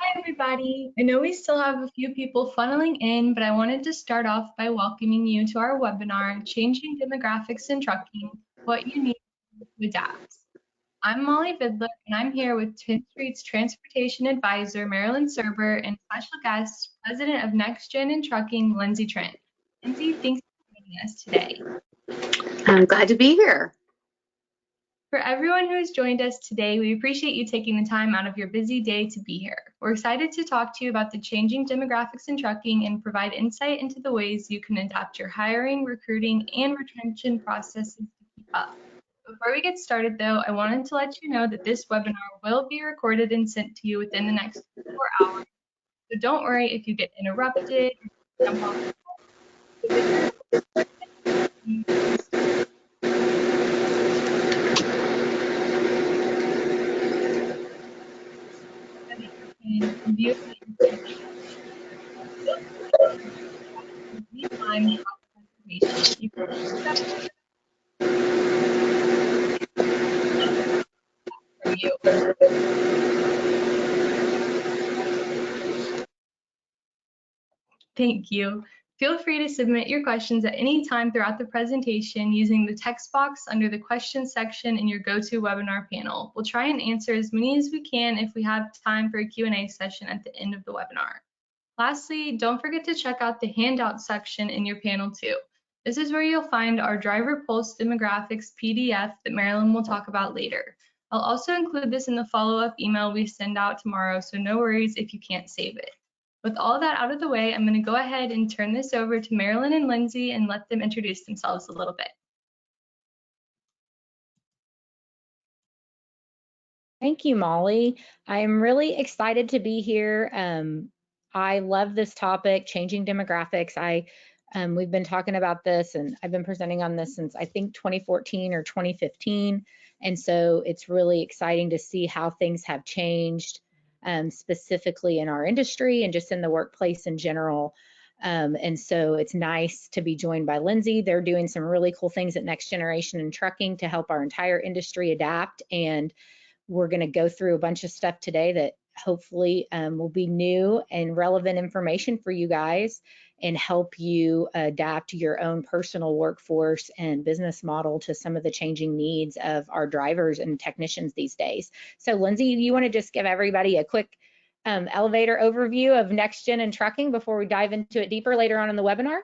Hi, everybody. I know we still have a few people funneling in, but I wanted to start off by welcoming you to our webinar, Changing Demographics in Trucking, What You Need to Adapt. I'm Molly Vidler, and I'm here with Tenstreet's Transportation Advisor, Marilyn Surber, and special guest, President of NextGen in Trucking, Lindsey Trent. Lindsey, thanks for joining us today. I'm glad to be here. For everyone who has joined us today, we appreciate you taking the time out of your busy day to be here. We're excited to talk to you about the changing demographics in trucking and provide insight into the ways you can adapt your hiring, recruiting, and retention processes to keep up. Before we get started, though, I wanted to let you know that this webinar will be recorded and sent to you within the next 4 hours. So don't worry if you get interrupted or jump off the video. Thank you. Feel free to submit your questions at any time throughout the presentation using the text box under the questions section in your GoToWebinar panel. We'll try and answer as many as we can if we have time for a Q&A session at the end of the webinar. Lastly, don't forget to check out the handout section in your panel too. This is where you'll find our driver pulse demographics PDF that Marilyn will talk about later. I'll also include this in the follow-up email we send out tomorrow, so no worries if you can't save it. With all that out of the way, I'm going to go ahead and turn this over to Marilyn and Lindsey and let them introduce themselves a little bit. Thank you, Molly. I'm really excited to be here. I love this topic, changing demographics. We've been talking about this and I've been presenting on this since I think 2014 or 2015. And so it's really exciting to see how things have changed, specifically in our industry and just in the workplace in general. And so it's nice to be joined by Lindsey. They're doing some really cool things at Next Generation in Trucking to help our entire industry adapt. And we're going to go through a bunch of stuff today that hopefully will be new and relevant information for you guys and help you adapt your own personal workforce and business model to some of the changing needs of our drivers and technicians these days. So Lindsey, you want to just give everybody a quick elevator overview of NextGen and Trucking before we dive into it deeper later on in the webinar?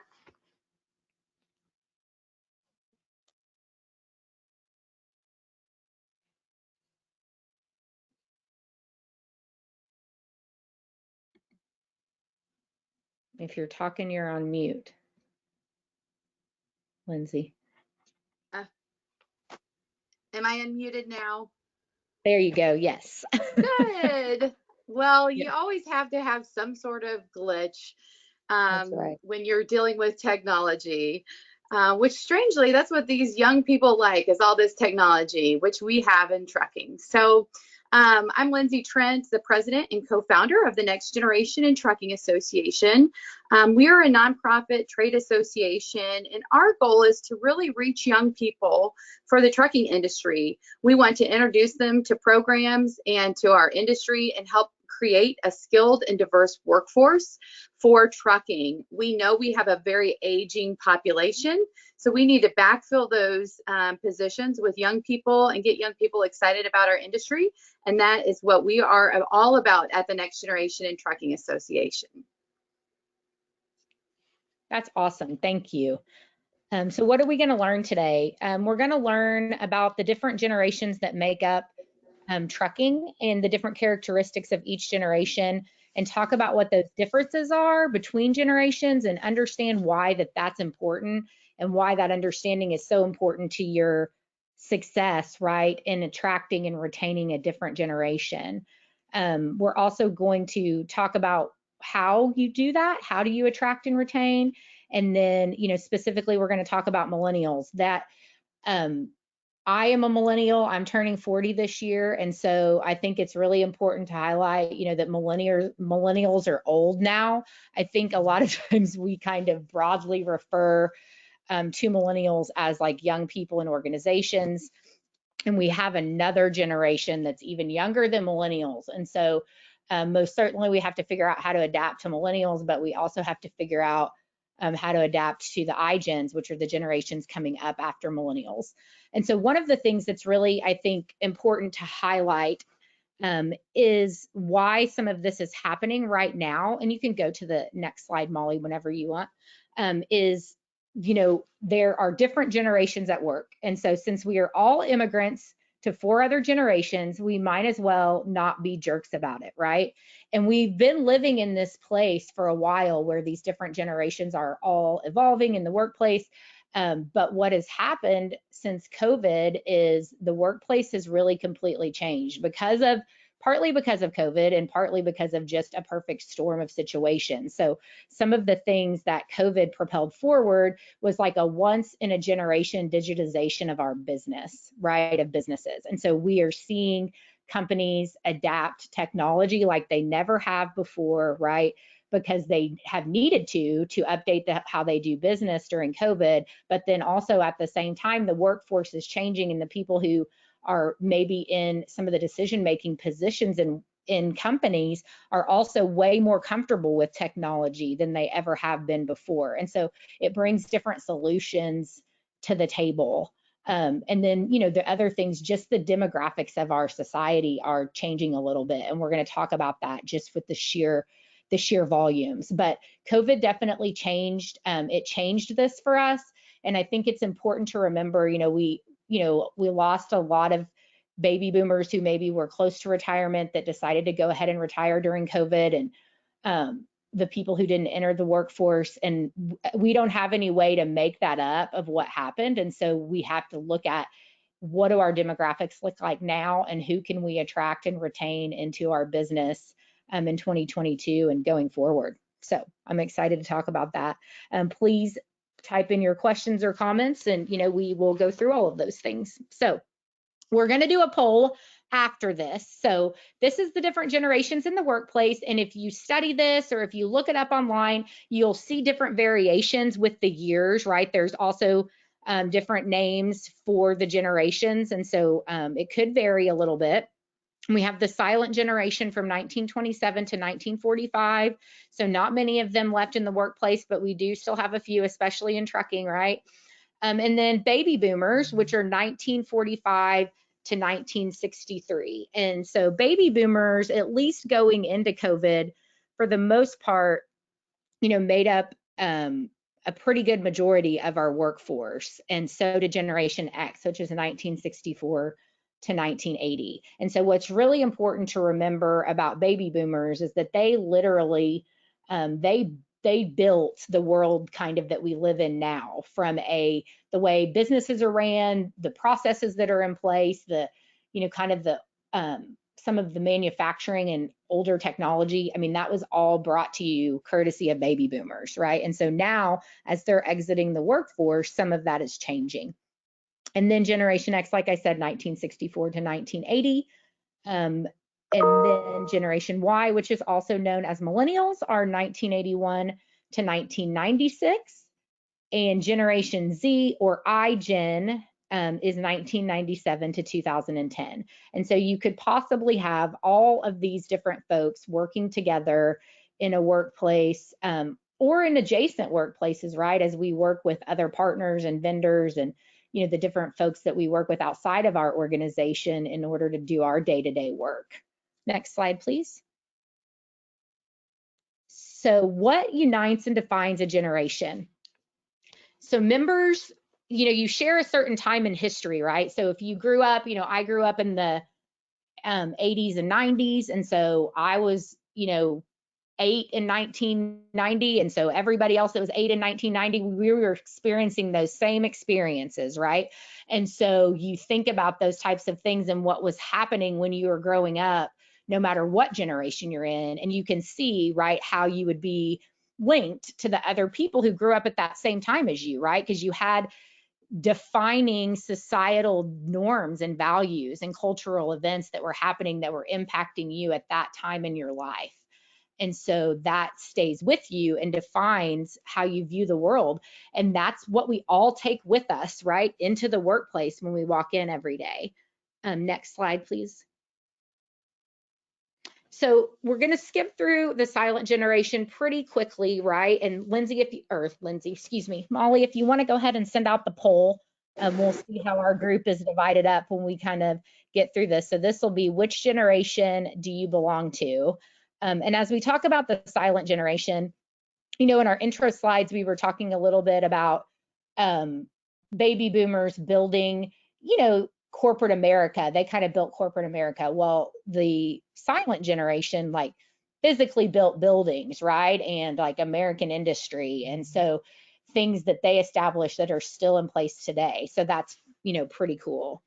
If you're talking, you're on mute. Lindsey. Am I unmuted now? There you go, yes. Good. Well, you always have to have some sort of glitch That's right. when you're dealing with technology, which strangely, that's what these young people like, is all this technology, which we have in trucking. So I'm Lindsey Trent, the president and co-founder of the Next Generation in Trucking Association. We are a nonprofit trade association, and our goal is to really reach young people for the trucking industry. We want to introduce them to programs and to our industry and help create a skilled and diverse workforce for trucking. We know we have a very aging population, so we need to backfill those positions with young people and get young people excited about our industry. And that is what we are all about at the Next Generation in Trucking Association. That's awesome. Thank you. So what are we going to learn today? We're going to learn about the different generations that make up trucking and the different characteristics of each generation, and talk about what those differences are between generations and understand why that's important and why that understanding is so important to your success, right, in attracting and retaining a different generation. We're also going to talk about how you do that. How do you attract and retain? And then, you know, specifically, we're going to talk about millennials. That I am a millennial. I'm turning 40 this year. And so I think it's really important to highlight, you know, that millennials are old now. I think a lot of times we kind of broadly refer to millennials as like young people in organizations. And we have another generation that's even younger than millennials. And so Most certainly we have to figure out how to adapt to millennials, but we also have to figure out how to adapt to the iGens, which are the generations coming up after millennials. And so one of the things that's really, I think, important to highlight is why some of this is happening right now. And you can go to the next slide, Molly, whenever you want, is, there are different generations at work. And so since we are all immigrants to 4 other generations, we might as well not be jerks about it, right? And we've been living in this place for a while where these different generations are all evolving in the workplace. But what has happened since COVID is the workplace has really completely changed partly because of COVID and partly because of just a perfect storm of situations. So some of the things that COVID propelled forward was like a once in a generation digitization of our business, right, of businesses. And so we are seeing companies adapt technology like they never have before, right? Because they have needed to update how they do business during COVID, but then also at the same time, the workforce is changing and the people who are maybe in some of the decision-making positions in companies are also way more comfortable with technology than they ever have been before. And so it brings different solutions to the table. And then, the other things, just the demographics of our society are changing a little bit. And we're going to talk about that just with the sheer volumes. But COVID definitely changed. It changed this for us. And I think it's important to remember, we lost a lot of baby boomers who maybe were close to retirement that decided to go ahead and retire during COVID, and the people who didn't enter the workforce. And we don't have any way to make that up of what happened. And so we have to look at what do our demographics look like now and who can we attract and retain into our business in 2022 and going forward. So I'm excited to talk about that. Please type in your questions or comments and, we will go through all of those things. So we're going to do a poll after this. So this is the different generations in the workplace. And if you study this or if you look it up online, you'll see different variations with the years, right? There's also different names for the generations. And so it could vary a little bit. We have the silent generation from 1927 to 1945. So not many of them left in the workplace, but we do still have a few, especially in trucking, right? And then baby boomers, which are 1945 to 1963. And so baby boomers, at least going into COVID, for the most part, made up a pretty good majority of our workforce. And so did Generation X, which is 1964 to 1980. And so what's really important to remember about baby boomers is that they literally, they built the world kind of that we live in now, from the way businesses are ran, the processes that are in place, some of the manufacturing and older technology. I mean, that was all brought to you courtesy of baby boomers, right? And so now, as they're exiting the workforce, some of that is changing. And then Generation X, like I said, 1964 to 1980. And then Generation Y, which is also known as Millennials, are 1981 to 1996. And Generation Z, or iGen, is 1997 to 2010. And so you could possibly have all of these different folks working together in a workplace or in adjacent workplaces, right? As we work with other partners and vendors and the different folks that we work with outside of our organization in order to do our day-to-day work. Next slide, please. So what unites and defines a generation? So members, you share a certain time in history, right? So if you grew up, I grew up in the 80s and 90s. And so I was, 8 in 1990. And so everybody else that was 8 in 1990, we were experiencing those same experiences, right? And so you think about those types of things and what was happening when you were growing up, no matter what generation you're in, and you can see, right, how you would be linked to the other people who grew up at that same time as you, right? Because you had defining societal norms and values and cultural events that were happening that were impacting you at that time in your life. And so that stays with you and defines how you view the world. And that's what we all take with us, right, into the workplace when we walk in every day. Next slide, please. So we're going to skip through the silent generation pretty quickly, right? And Lindsay, excuse me, Molly, if you want to go ahead and send out the poll, we'll see how our group is divided up when we kind of get through this. So this will be, which generation do you belong to? And as we talk about the silent generation, you know, in our intro slides, we were talking a little bit about baby boomers building, you know, corporate America. They kind of built corporate America. Well, the silent generation like physically built buildings, right? And like American industry. And so things that they established that are still in place today. So that's, you know, pretty cool.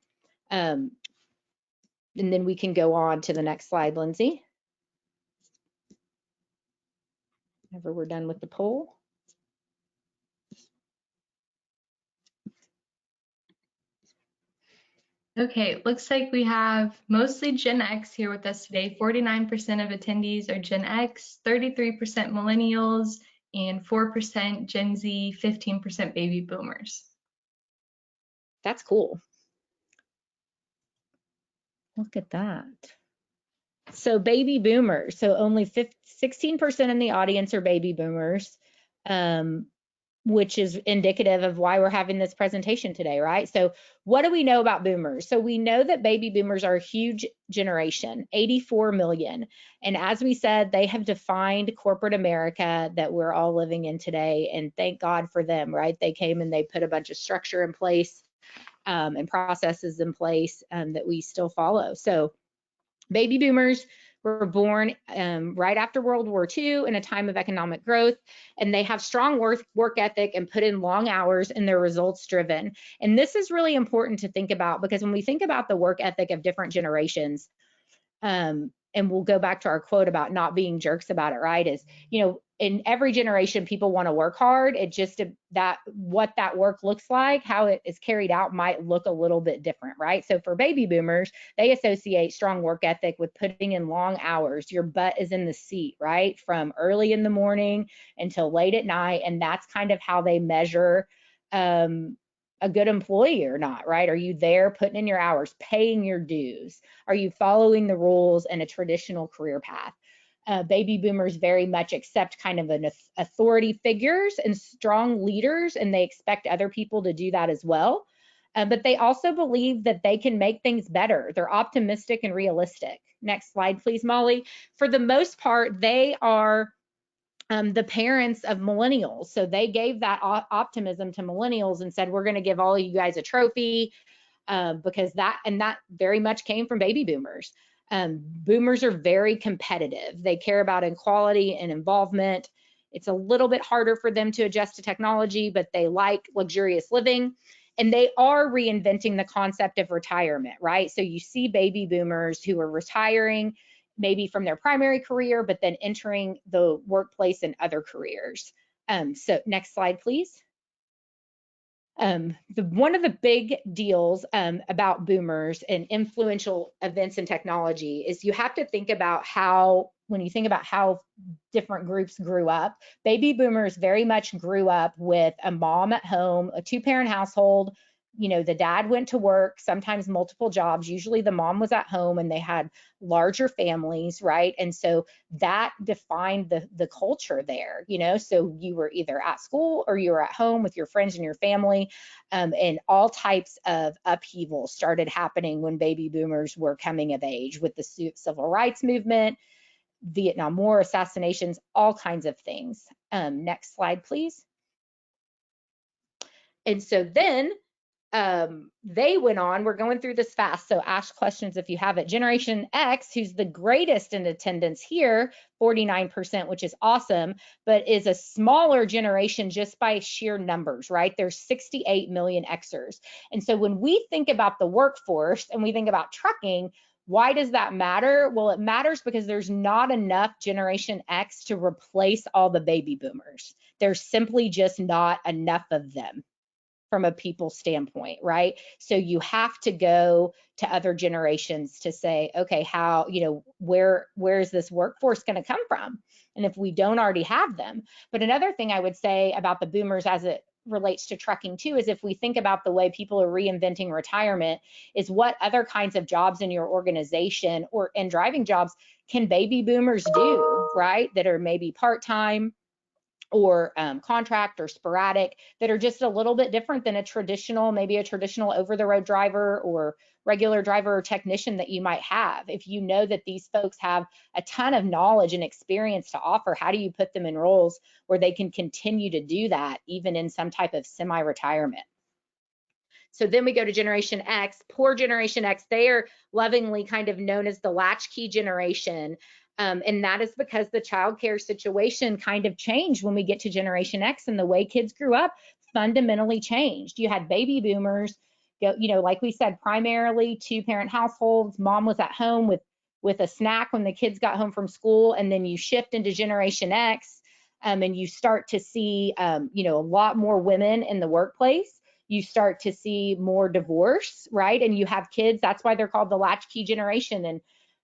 And then we can go on to the next slide, Lindsay. Whenever we're done with the poll. Okay, looks like we have mostly Gen X here with us today. 49% of attendees are Gen X, 33% Millennials, and 4% Gen Z, 15% Baby Boomers. That's cool. Look at that. So baby boomers, so only 16% in the audience are baby boomers, which is indicative of why we're having this presentation today, right? So what do we know about boomers? So we know that baby boomers are a huge generation, 84 million. And as we said, they have defined corporate America that we're all living in today. And thank God for them, right? They came and they put a bunch of structure in place and processes in place that we still follow. So baby boomers were born right after World War II in a time of economic growth, and they have strong work ethic and put in long hours, and they're results driven. And this is really important to think about, because when we think about the work ethic of different generations, and we'll go back to our quote about not being jerks about it, right? Is, you know, in every generation, people want to work hard. It just that what that work looks like, how it is carried out might look a little bit different, right? So for baby boomers, they associate strong work ethic with putting in long hours. Your butt is in the seat, right? From early in the morning until late at night. And that's kind of how they measure a good employee or not, right? Are you there putting in your hours, paying your dues? Are you following the rules and a traditional career path? Baby boomers very much accept kind of an authority figures and strong leaders, and they expect other people to do that as well. But they also believe that they can make things better. They're optimistic and realistic. Next slide, please, Molly. For the most part, they are the parents of millennials. So they gave that optimism to millennials and said, we're going to give all of you guys a trophy because that very much came from baby boomers. Boomers are very competitive. They care about equality and involvement. It's a little bit harder for them to adjust to technology, but they like luxurious living. And they are reinventing the concept of retirement, right? So you see baby boomers who are retiring maybe from their primary career, but then entering the workplace and other careers. So next slide, please. One of the big deals about boomers and influential events in technology is you have to think about how, when you think about how different groups grew up, baby boomers very much grew up with a mom at home, a two-parent household. You know, the dad went to work, sometimes multiple jobs. Usually the mom was at home and they had larger families, right? And so that defined the culture there, you know, so you were either at school or you were at home with your friends and your family, and all types of upheaval started happening when baby boomers were coming of age with the civil rights movement, Vietnam War, assassinations, all kinds of things. Next slide, please. And so then they went on, we're going through this fast, so ask questions if you have it. Generation X, who's the greatest in attendance here, 49%, which is awesome, but is a smaller generation just by sheer numbers, right? There's 68 million Xers. And so when we think about the workforce and we think about trucking, why does that matter? Well, it matters because there's not enough Generation X to replace all the baby boomers. There's simply just not enough of them from a people standpoint, right? So you have to go to other generations to say, okay, how, you know, where is this workforce going to come from? And if we don't already have them. But another thing I would say about the boomers as it relates to trucking too is if we think about the way people are reinventing retirement, is what other kinds of jobs in your organization or in driving jobs can baby boomers do, right? That are maybe part-time or contract or sporadic, that are just a little bit different than maybe a traditional over-the-road driver or regular driver or technician that you might have. If you know that these folks have a ton of knowledge and experience to offer, how do you put them in roles where they can continue to do that even in some type of semi-retirement? So then we go to Generation X. Poor Generation X, they are lovingly kind of known as the latchkey generation. And that is because the childcare situation kind of changed when we get to Generation X, and the way kids grew up fundamentally changed. You had baby boomers, like we said, primarily two-parent households. Mom was at home with a snack when the kids got home from school, and then you shift into Generation X, and you start to see, a lot more women in the workplace. You start to see more divorce, right? And you have kids. That's why they're called the latchkey generation. And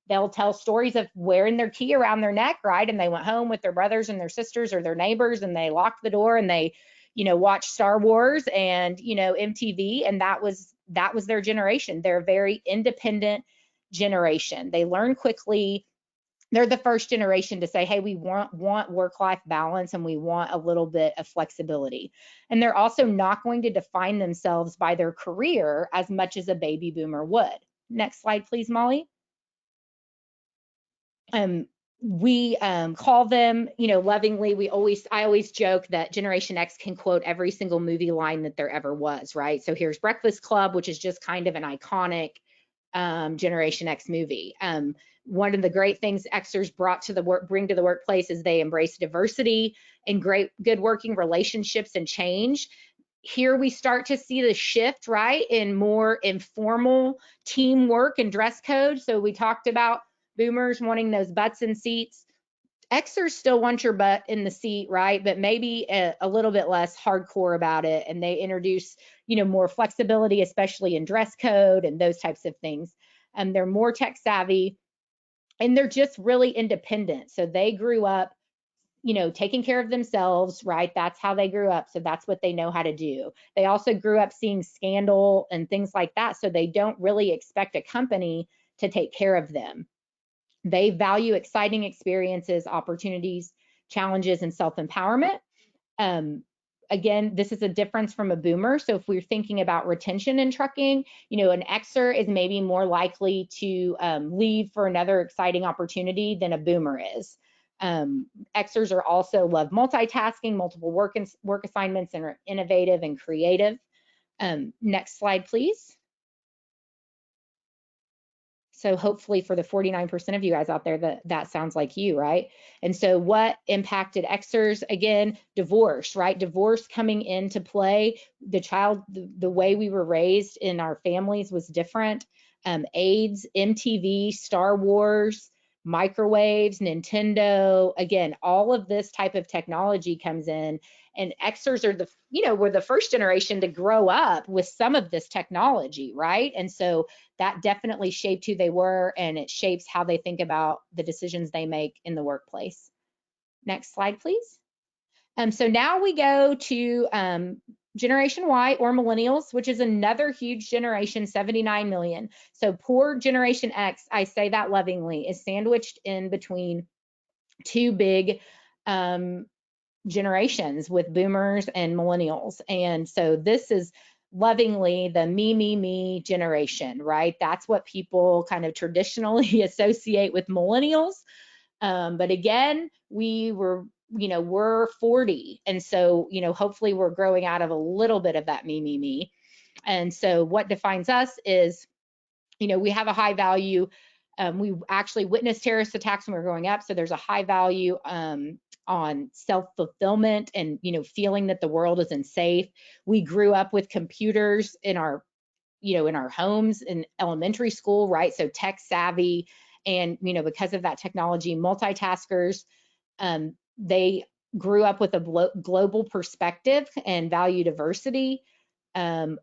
they'll tell stories of wearing their key around their neck, right? And they went home with their brothers and their sisters or their neighbors, and they locked the door and they, watched Star Wars and, MTV. And that was their generation. They're a very independent generation. They learn quickly. They're the first generation to say, hey, we want work-life balance and we want a little bit of flexibility. And they're also not going to define themselves by their career as much as a baby boomer would. Next slide, please, Molly. We call them, lovingly, I always joke that Generation X can quote every single movie line that there ever was, right? So here's Breakfast Club, which is just kind of an iconic Generation X movie. One of the great things Xers bring to the workplace is they embrace diversity and good working relationships and change. Here we start to see the shift, right, in more informal teamwork and dress code. So we talked about boomers wanting those butts in seats. Xers still want your butt in the seat, right? But maybe a little bit less hardcore about it. And they introduce, more flexibility, especially in dress code and those types of things. They're more tech savvy, and they're just really independent. So they grew up, taking care of themselves, right? That's how they grew up. So that's what they know how to do. They also grew up seeing scandal and things like that. So they don't really expect a company to take care of them. They value exciting experiences, opportunities, challenges, and self-empowerment. Again, this is a difference from a boomer. So if we're thinking about retention in trucking, an Xer is maybe more likely to leave for another exciting opportunity than a boomer is. Xers are also love multitasking, multiple work assignments, and are innovative and creative. Next slide, please. So hopefully for the 49% of you guys out there, that sounds like you, right? And so what impacted Xers? Again, divorce, right? Divorce coming into play. The way we were raised in our families was different. AIDS, MTV, Star Wars, microwaves, Nintendo, again, all of this type of technology comes in, and Xers are were the first generation to grow up with some of this technology, right? And so that definitely shaped who they were, and it shapes how they think about the decisions they make in the workplace. Next slide, please. So now we go to Generation Y, or Millennials, which is another huge generation, 79 million. So poor Generation X, I say that lovingly, is sandwiched in between two big generations with boomers and millennials. And so this is lovingly the me generation, right? That's what people kind of traditionally associate with millennials. But again, we're 40. And so, hopefully we're growing out of a little bit of that me. And so what defines us is, we have a high value. We actually witnessed terrorist attacks when we were growing up. So there's a high value on self-fulfillment and, feeling that the world isn't safe. We grew up with computers in our homes in elementary school, right? So tech savvy, and, because of that technology, multitaskers. They grew up with a global perspective and value diversity,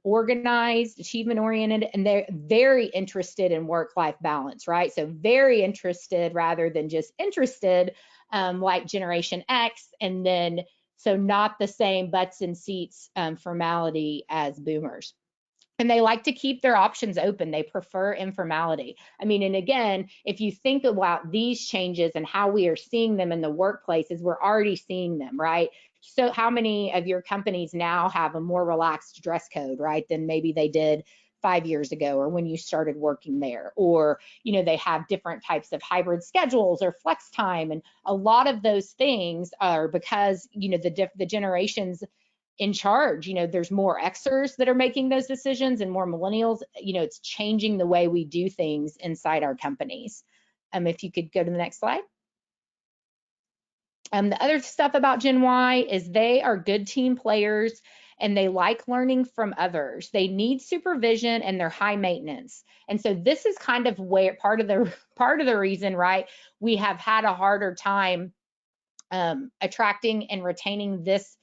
organized, achievement oriented, and they're very interested in work-life balance, right? So very interested rather than just interested, like Generation X, and then So not the same butts in seats formality as boomers. And they like to keep their options open. They prefer informality. I mean, and again, if you think about these changes and how we are seeing them in the workplaces, we're already seeing them, right? So how many of your companies now have a more relaxed dress code, right, than maybe they did 5 years ago or when you started working there? Or, you know, they have different types of hybrid schedules or flex time. And a lot of those things are because, you know, the generations in charge, you know, there's more Xers that are making those decisions and more millennials. You know, it's changing the way we do things inside our companies. If you could go to the next slide. The other stuff about Gen Y is they are good team players and they like learning from others. They need supervision and they're high maintenance. And so this is kind of where part of the reason, right, we have had a harder time attracting and retaining this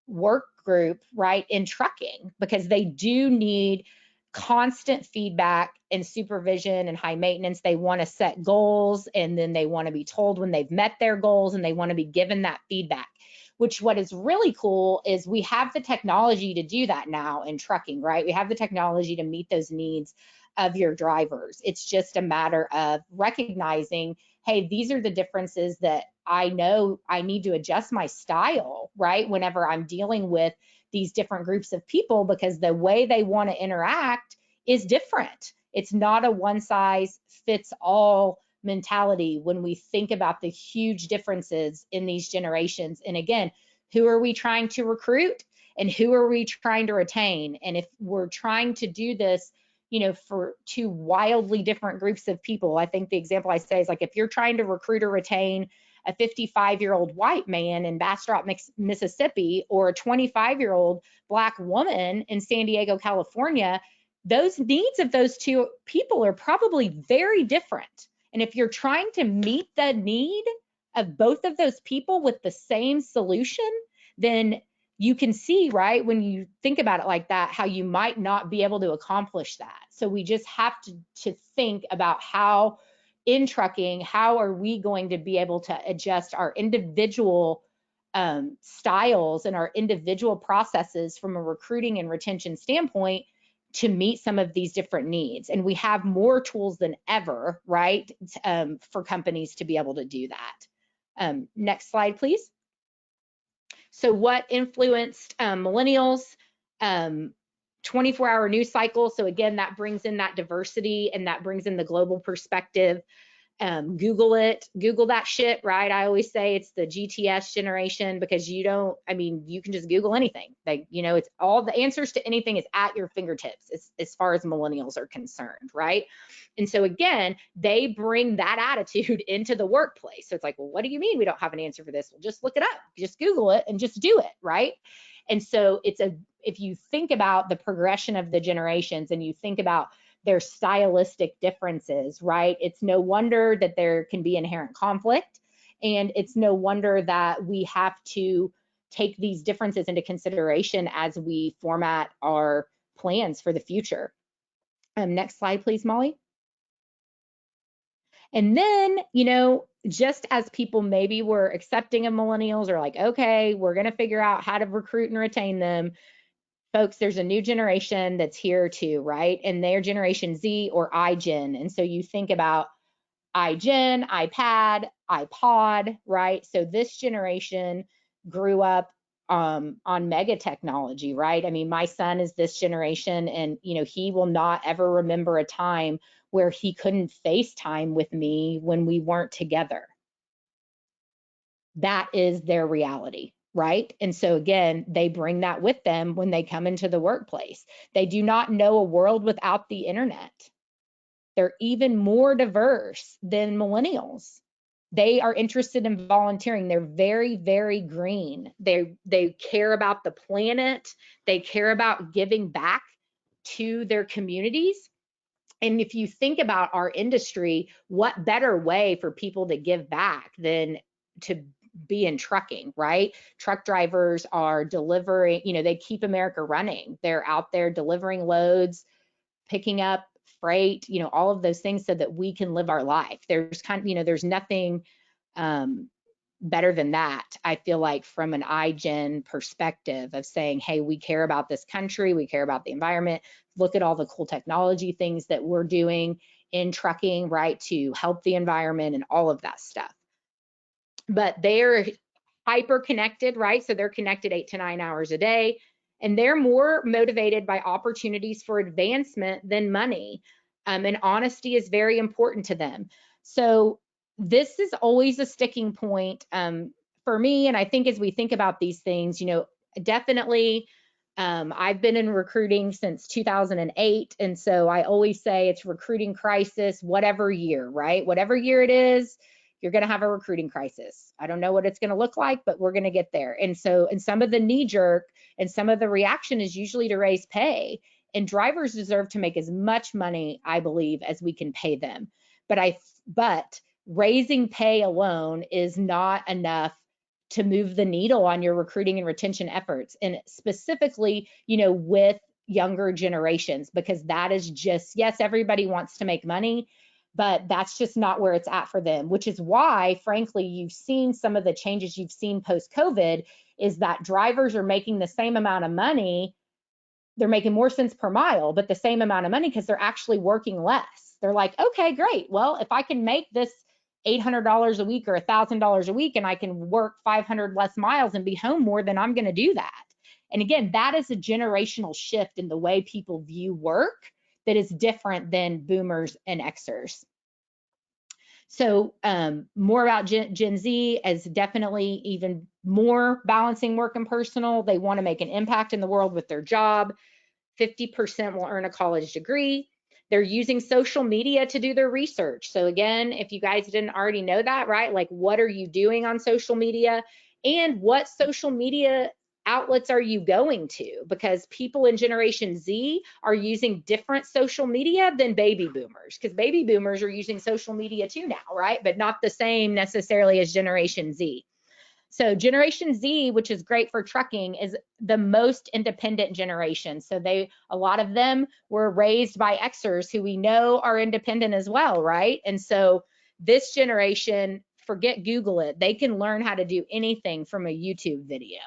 work group, right, in trucking, because they do need constant feedback and supervision and high maintenance. They want to set goals and then they want to be told when they've met their goals and they want to be given that feedback, which what is really cool is we have the technology to do that now in trucking, right? We have the technology to meet those needs of your drivers. It's just a matter of recognizing, hey, these are the differences that I know I need to adjust my style, right, whenever I'm dealing with these different groups of people, because the way they want to interact is different. It's not a one size fits all mentality when we think about the huge differences in these generations. And again, who are we trying to recruit and who are we trying to retain? And if we're trying to do this, you know, for two wildly different groups of people, I think the example I say is like, if you're trying to recruit or retain a 55-year-old white man in Bastrop, Mississippi, or a 25-year-old Black woman in San Diego, California, those needs of those two people are probably very different. And if you're trying to meet the need of both of those people with the same solution, then you can see, right, when you think about it like that, how you might not be able to accomplish that. So we just have to think about how in trucking, how are we going to be able to adjust our individual styles and our individual processes from a recruiting and retention standpoint to meet some of these different needs. And we have more tools than ever, right, for companies to be able to do that. Next slide, please. So what influenced millennials? 24-hour news cycle. So again, that brings in that diversity and that brings in the global perspective. Google it, Google that shit, right? I always say it's the GTS generation, because you don't, I mean, you can just Google anything. Like, you know, it's all the answers to anything is at your fingertips as far as millennials are concerned, right? And so again, they bring that attitude into the workplace. So it's like, well, what do you mean we don't have an answer for this? Well, just look it up, just Google it and just do it, right? And so if you think about the progression of the generations and you think about their stylistic differences, right? It's no wonder that there can be inherent conflict, and it's no wonder that we have to take these differences into consideration as we format our plans for the future. Next slide, please, Molly. And then, you know, just as people maybe were accepting of millennials, or like, okay, we're going to figure out how to recruit and retain them, folks, there's a new generation that's here too, right? And they're Generation Z or iGen. And so you think about iGen, iPad, iPod, right? So this generation grew up on mega technology, right? I mean, my son is this generation, and you know, he will not ever remember a time where he couldn't FaceTime with me when we weren't together. That is their reality, right? And so again, they bring that with them when they come into the workplace. They do not know a world without the internet. They're even more diverse than millennials. They are interested in volunteering. They're very, very green. They care about the planet. They care about giving back to their communities. And if you think about our industry, what better way for people to give back than to be in trucking, right? Truck drivers are delivering, you know, they keep America running. They're out there delivering loads, picking up freight, you know, all of those things so that we can live our life. There's kind of, you know, there's nothing better than that, I feel like, from an iGen perspective of saying, hey, we care about this country, we care about the environment, look at all the cool technology things that we're doing in trucking, right, to help the environment and all of that stuff. But they're hyper connected, right? So they're connected 8 to 9 hours a day, and they're more motivated by opportunities for advancement than money. And honesty is very important to them. So this is always a sticking point for me. And I think as we think about these things, you know, definitely I've been in recruiting since 2008. And so I always say it's recruiting crisis, whatever year, right? Whatever year it is, you're going to have a recruiting crisis. I don't know what it's going to look like, but we're going to get there. And so, and some of the knee jerk and some of the reaction is usually to raise pay. And drivers deserve to make as much money, I believe, as we can pay them. But raising pay alone is not enough to move the needle on your recruiting and retention efforts. And specifically, you know, with younger generations, because that is just, yes, everybody wants to make money, but that's just not where it's at for them, which is why, frankly, you've seen some of the changes you've seen post-COVID is that drivers are making the same amount of money. They're making more cents per mile, but the same amount of money because they're actually working less. They're like, okay, great. Well, if I can make this $800 a week or $1,000 a week and I can work 500 less miles and be home more, then I'm going to do that. And again, that is a generational shift in the way people view work that is different than boomers and Xers. So more about Gen Z as definitely even more balancing work and personal. They want to make an impact in the world with their job. 50% will earn a college degree. They're using social media to do their research. So again, if you guys didn't already know that, right? Like, what are you doing on social media? And what social media outlets are you going to? Because people in Generation Z are using different social media than baby boomers, because baby boomers are using social media too now, right? But not the same necessarily as Generation Z. So Generation Z, which is great for trucking, is the most independent generation. So a lot of them were raised by Xers who we know are independent as well, right? And so this generation, forget Google it, they can learn how to do anything from a YouTube video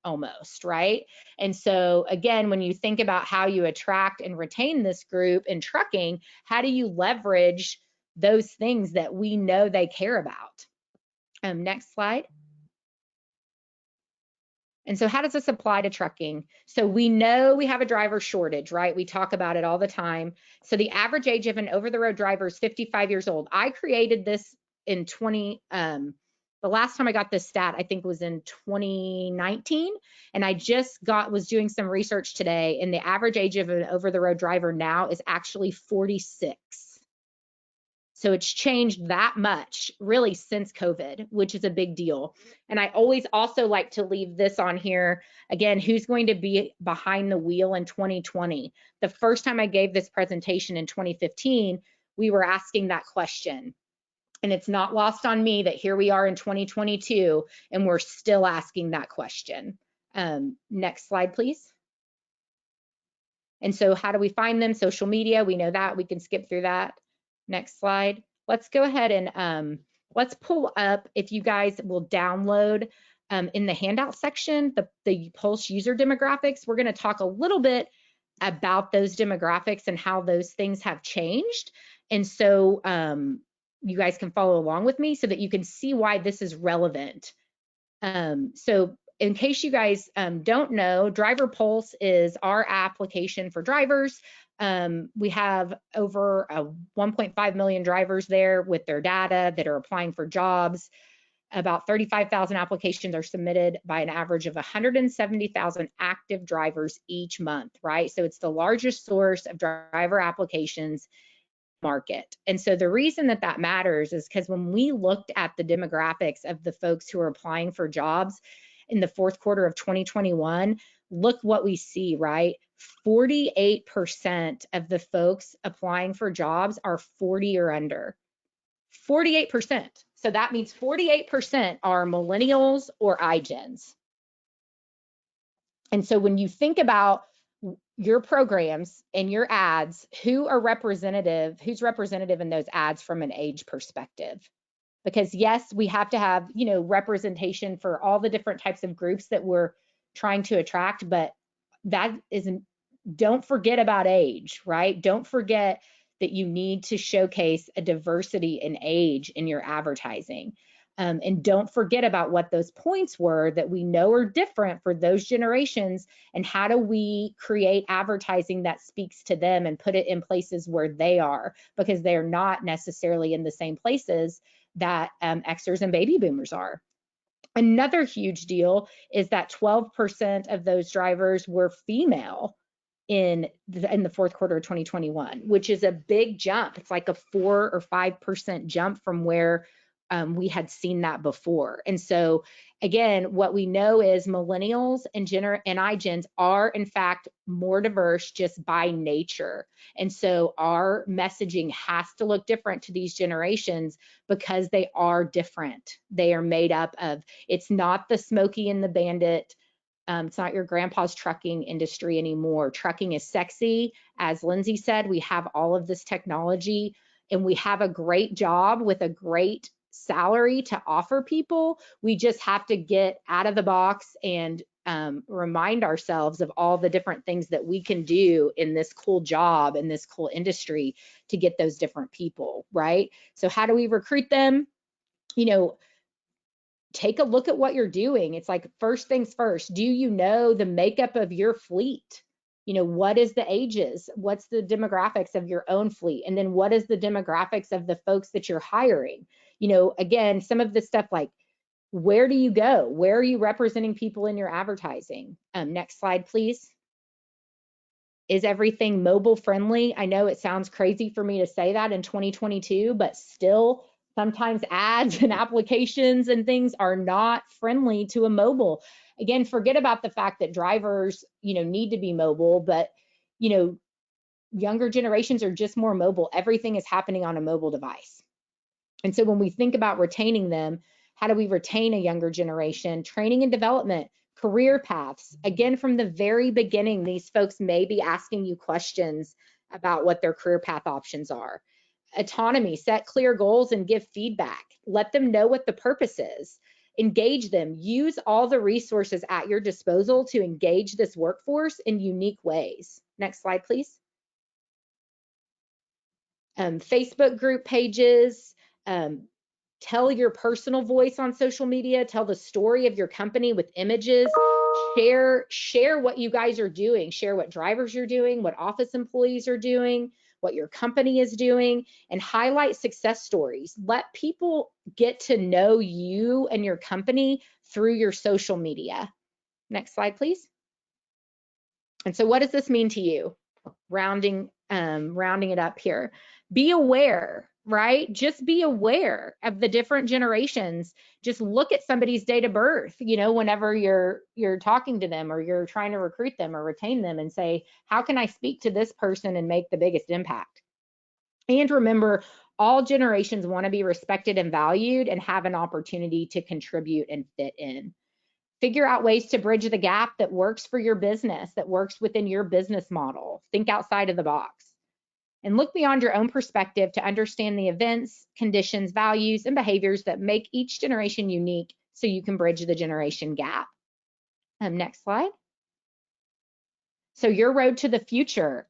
almost, right? And so again, when you think about how you attract and retain this group in trucking, how do you leverage those things that we know they care about? Next slide. And so how does this apply to trucking? So we know we have a driver shortage, right? We talk about it all the time. So the average age of an over-the-road driver is 55 years old. I created this in the last time I got this stat, I think was in 2019. And I just was doing some research today, and the average age of an over-the-road driver now is actually 46. So it's changed that much really since COVID, which is a big deal. And I always also like to leave this on here. Again, who's going to be behind the wheel in 2020? The first time I gave this presentation in 2015, we were asking that question. And it's not lost on me that here we are in 2022 and we're still asking that question. Next slide, please. And so how do we find them? Social media, we know that. We can skip through that. Next slide. Let's go ahead and let's pull up, if you guys will download in the handout section, the Pulse user demographics. We're going to talk a little bit about those demographics and how those things have changed. And so you guys can follow along with me so that you can see why this is relevant. So in case you guys don't know, Driver Pulse is our application for drivers. We have over 1.5 million drivers there with their data that are applying for jobs. About 35,000 applications are submitted by an average of 170,000 active drivers each month, right? So it's the largest source of driver applications market. And so the reason that that matters is because when we looked at the demographics of the folks who are applying for jobs in the fourth quarter of 2021, look what we see, right? 48% of the folks applying for jobs are 40 or under. 48%. So that means 48% are millennials or iGens. And so when you think about your programs and your ads, who's representative in those ads from an age perspective? Because yes, we have to have, you know, representation for all the different types of groups that we're trying to attract, but that isn't, don't forget about age, right? Don't forget that you need to showcase a diversity in age in your advertising. And don't forget about what those points were that we know are different for those generations, and how do we create advertising that speaks to them and put it in places where they are, because they're not necessarily in the same places that Xers and baby boomers are. Another huge deal is that 12% of those drivers were female in the fourth quarter of 2021, which is a big jump. It's like a 4 or 5% jump from where we had seen that before. And so again, what we know is millennials and iGens are in fact more diverse just by nature. And so our messaging has to look different to these generations because they are different. They are made up of, it's not the Smokey and the Bandit. It's not your grandpa's trucking industry anymore. Trucking is sexy. As Lindsey said, we have all of this technology and we have a great job with a great salary to offer people. We just have to get out of the box and remind ourselves of all the different things that we can do in this cool job, in this cool industry, to get those different people, right? So how do we recruit them? You know, take a look at what you're doing. It's like, first things first, do you know the makeup of your fleet? You know, what is the ages? What's the demographics of your own fleet? And then what is the demographics of the folks that you're hiring? You know, again, some of this stuff like, where do you go? Where are you representing people in your advertising? Next slide, please. Is everything mobile friendly? I know it sounds crazy for me to say that in 2022, but still sometimes ads and applications and things are not friendly to a mobile. Again, forget about the fact that drivers, you know, need to be mobile, but, you know, younger generations are just more mobile. Everything is happening on a mobile device. And so when we think about retaining them, how do we retain a younger generation? Training and development, career paths. Again, from the very beginning, these folks may be asking you questions about what their career path options are. Autonomy, set clear goals and give feedback. Let them know what the purpose is. Engage them. Use all the resources at your disposal to engage this workforce in unique ways. Next slide, please. Facebook group pages. Tell your personal voice on social media. Tell the story of your company with images. Share what you guys are doing. Share what drivers you're doing, what office employees are doing, what your company is doing, and highlight success stories. Let people get to know you and your company through your social media. Next slide, please. And so what does this mean to you? Rounding it up here. Be aware, right? Just be aware of the different generations. Just look at somebody's date of birth, you know, whenever you're talking to them or you're trying to recruit them or retain them, and say, how can I speak to this person and make the biggest impact? And remember, all generations want to be respected and valued and have an opportunity to contribute and fit in. Figure out ways to bridge the gap that works for your business, that works within your business model. Think outside of the box. And look beyond your own perspective to understand the events, conditions, values, and behaviors that make each generation unique so you can bridge the generation gap. Next slide. So your road to the future.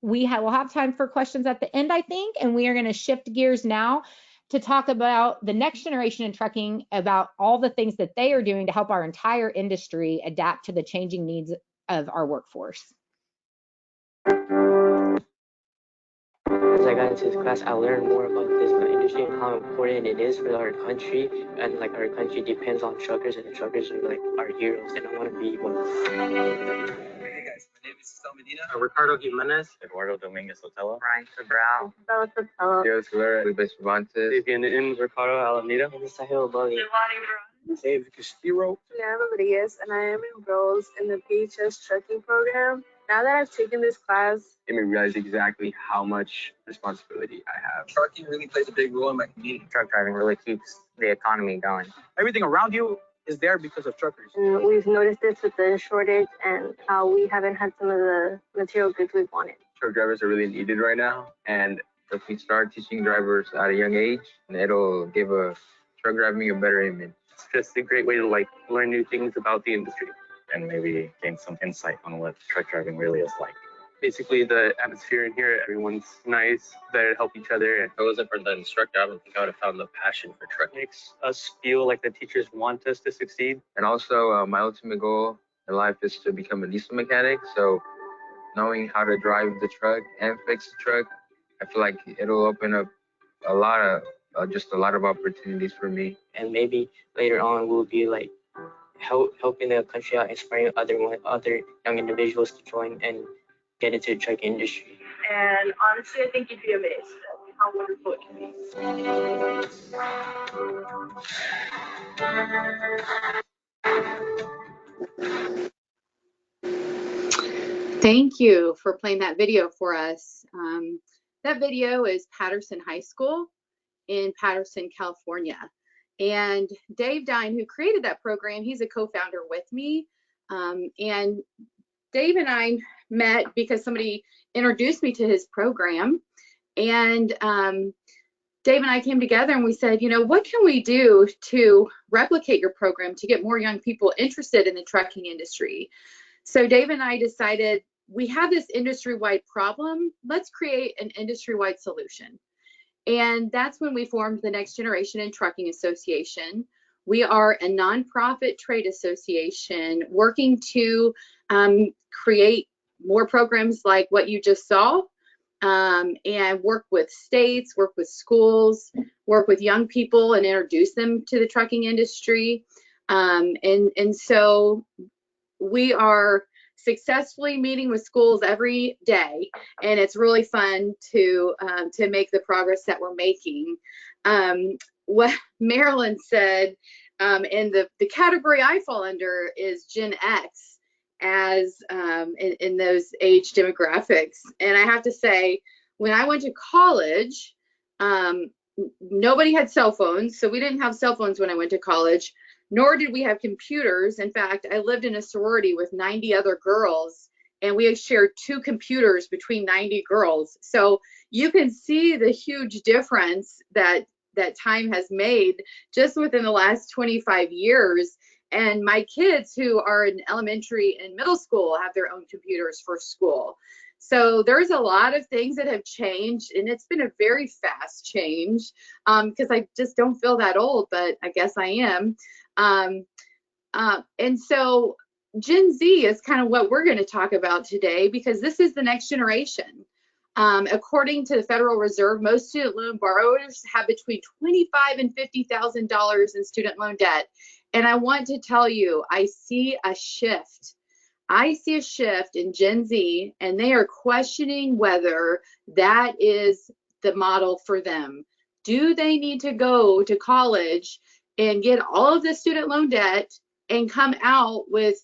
We'll have time for questions at the end, I think, and we are going to shift gears now to talk about the next generation in trucking, about all the things that they are doing to help our entire industry adapt to the changing needs of our workforce. As I got into this class, I learned more about this industry and how important it is for our country. And like, our country depends on truckers, and the truckers are like our heroes, and I want to be one of them. Hey guys, my name is Sal Medina. Ricardo Jimenez. Eduardo Dominguez Sotelo. Ryan Cabral. Bella Sotelo. Diego Solera. Luis Cervantes. Vivian in Ricardo Alameda. Sahil Bali. Dave Castillo. Juliana Rodriguez, and I am enrolled in the PHS trucking program. Now that I've taken this class, It made me realize exactly how much responsibility I have. Trucking really plays a big role in my community. Truck driving really keeps the economy going. Everything around you is there because of truckers. and we've noticed this with the shortage and how we haven't had some of the material goods we've wanted. Truck drivers are really needed right now, and If we start teaching drivers at a young age, it'll give truck driving a better image. It's just a great way to like learn new things about the industry and maybe gain some insight on what truck driving really is like. Basically, the atmosphere in here, everyone's nice, there to help each other. If it wasn't for the instructor, I don't think I would have found the passion for trucking. Makes us feel like the teachers want us to succeed. And also, my ultimate goal in life is to become a diesel mechanic. So knowing how to drive the truck and fix the truck, I feel like it'll open up a lot of opportunities for me. And maybe later on we'll be like helping the country out, inspiring other young individuals to join and get into the truck industry. And honestly, I think you'd be amazed at how wonderful it can be. Thank you for playing that video for us. That video is Patterson High School in Patterson, California. And Dave Dine, who created that program, he's a co-founder with me. And Dave and I met because somebody introduced me to his program. And Dave and I came together and we said, you know, what can we do to replicate your program to get more young people interested in the trucking industry? So Dave and I decided we have this industry-wide problem. Let's create an industry-wide solution. And that's when we formed the Next Generation in Trucking Association. We are a nonprofit trade association working to create more programs like what you just saw, and work with states, work with schools, work with young people and introduce them to the trucking industry. And so we are successfully meeting with schools every day, and it's really fun to make the progress that we're making. What Marilyn said, and the category I fall under is Gen X, as in those age demographics. And I have to say, when I went to college, nobody had cell phones, so we didn't have cell phones when I went to college. Nor did we have computers. In fact, I lived in a sorority with 90 other girls, and we shared 2 computers between 90 girls. So you can see the huge difference that time has made just within the last 25 years. And my kids who are in elementary and middle school have their own computers for school. So there's a lot of things that have changed, and it's been a very fast change, because I just don't feel that old, but I guess I am. And so Gen Z is kind of what we're going to talk about today, because this is the next generation. According to the Federal Reserve, most student loan borrowers have between $25,000 and $50,000 in student loan debt. And I want to tell you, I see a shift. I see a shift in Gen Z, and they are questioning whether that is the model for them. Do they need to go to college and get all of the student loan debt and come out with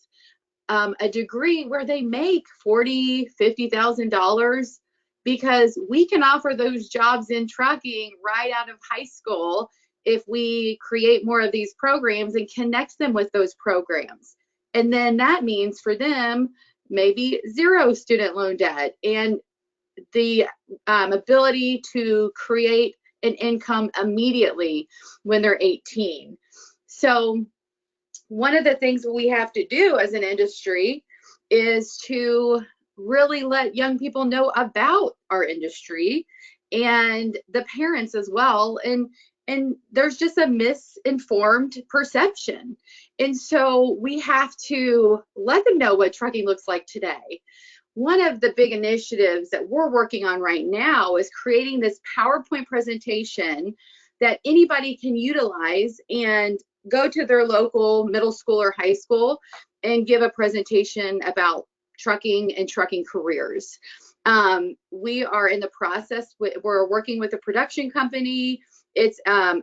a degree where they make $40,000, $50,000? Because we can offer those jobs in trucking right out of high school if we create more of these programs and connect them with those programs. And then that means for them, maybe 0 student loan debt and the ability to create an income immediately when they're 18. So one of the things we have to do as an industry is to really let young people know about our industry, and the parents as well. And there's just a misinformed perception. And so we have to let them know what trucking looks like today. One of the big initiatives that we're working on right now is creating this PowerPoint presentation that anybody can utilize and go to their local middle school or high school and give a presentation about trucking and trucking careers. We are in the process, we're working with a production company. It's a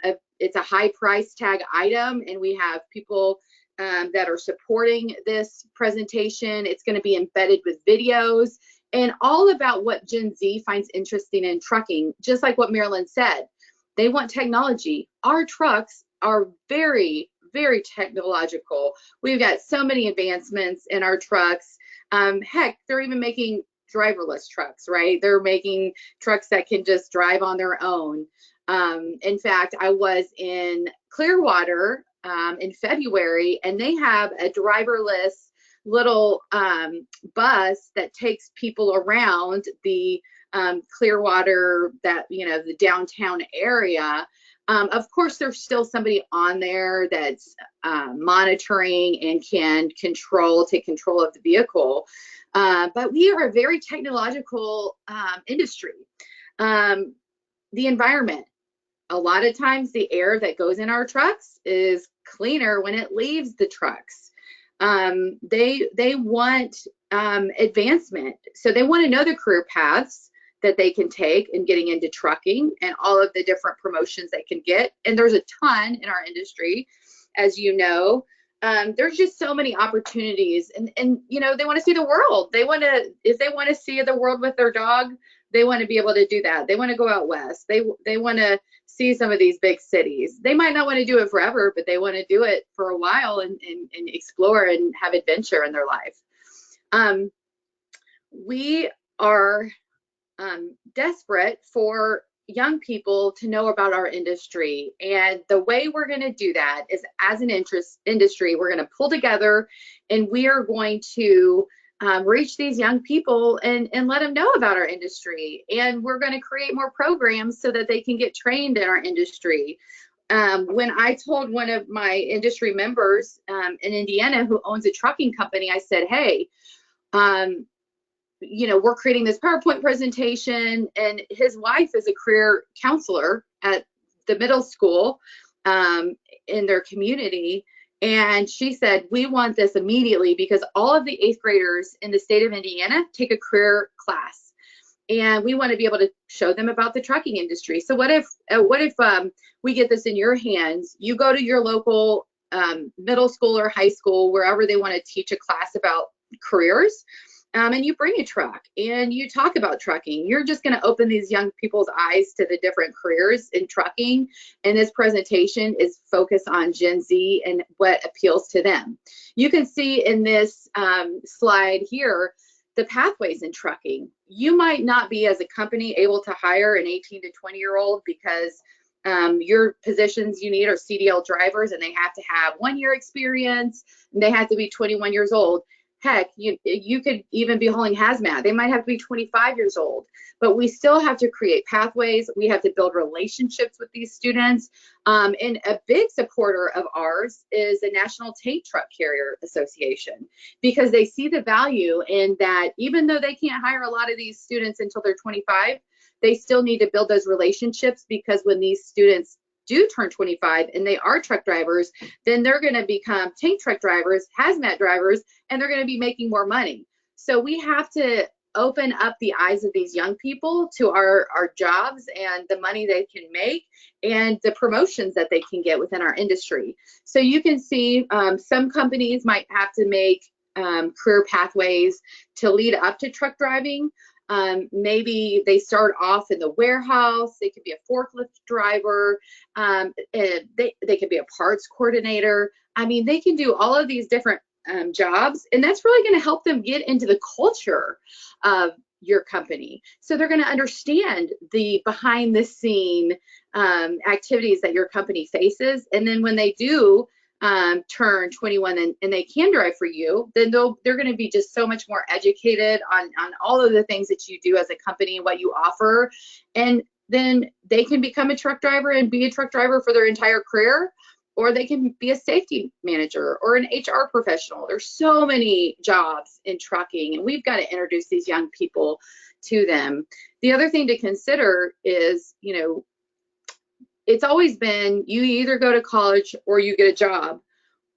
high price tag item, and we have people that are supporting this presentation. It's going to be embedded with videos and all about what Gen Z finds interesting in trucking. Just like what Marilyn said, they want technology. Our trucks are very, very technological. We've got so many advancements in our trucks. Heck, they're even making driverless trucks, right? They're making trucks that can just drive on their own. In fact, I was in Clearwater in February, and they have a driverless little bus that takes people around the Clearwater, that, you know, the downtown area. Of course, there's still somebody on there that's monitoring and can take control of the vehicle. But we are a very technological industry. The environment, a lot of times the air that goes in our trucks is cleaner when it leaves the trucks. They want advancement. So they want to know the career paths that they can take in getting into trucking and all of the different promotions they can get. And there's a ton in our industry, as you know. There's just so many opportunities, and you know, they want to see the world. If they want to see the world with their dog, they want to be able to do that. They want to go out west. They want to see some of these big cities. They might not want to do it forever, but they want to do it for a while and explore and have adventure in their life. We are desperate for young people to know about our industry, and the way we're going to do that is, as an industry, we're going to pull together, and we are going to reach these young people and let them know about our industry, and we're going to create more programs so that they can get trained in our industry. When I told one of my industry members in Indiana who owns a trucking company, I said, hey, you know, we're creating this PowerPoint presentation, and his wife is a career counselor at the middle school in their community. And she said, we want this immediately because all of the 8th graders in the state of Indiana take a career class, and we want to be able to show them about the trucking industry. So what if we get this in your hands? You go to your local middle school or high school, wherever they want to teach a class about careers, and you bring a truck and you talk about trucking. You're just going to open these young people's eyes to the different careers in trucking. And this presentation is focused on Gen Z and what appeals to them. You can see in this slide here the pathways in trucking. You might not be, as a company, able to hire an 18 to 20-year-old because your positions you need are CDL drivers, and they have to have 1 year experience, and they have to be 21 years old. Heck, you could even be hauling hazmat. They might have to be 25 years old, but we still have to create pathways. We have to build relationships with these students. And a big supporter of ours is the National Tank Truck Carrier Association, because they see the value in that. Even though they can't hire a lot of these students until they're 25, they still need to build those relationships, because when these students do turn 25 and they are truck drivers, then they're going to become tank truck drivers, hazmat drivers, and they're going to be making more money. So we have to open up the eyes of these young people to our jobs and the money they can make and the promotions that they can get within our industry. So you can see some companies might have to make career pathways to lead up to truck driving. Maybe they start off in the warehouse. They could be a forklift driver. They could be a parts coordinator. I mean, they can do all of these different jobs, and that's really going to help them get into the culture of your company. So they're going to understand the behind the scene activities that your company faces. And then when they do turn 21 and they can drive for you, then they're going to be just so much more educated on all of the things that you do as a company and what you offer. And then they can become a truck driver and be a truck driver for their entire career, or they can be a safety manager or an HR professional. There's so many jobs in trucking, and we've got to introduce these young people to them. The other thing to consider is, you know, it's always been you either go to college or you get a job.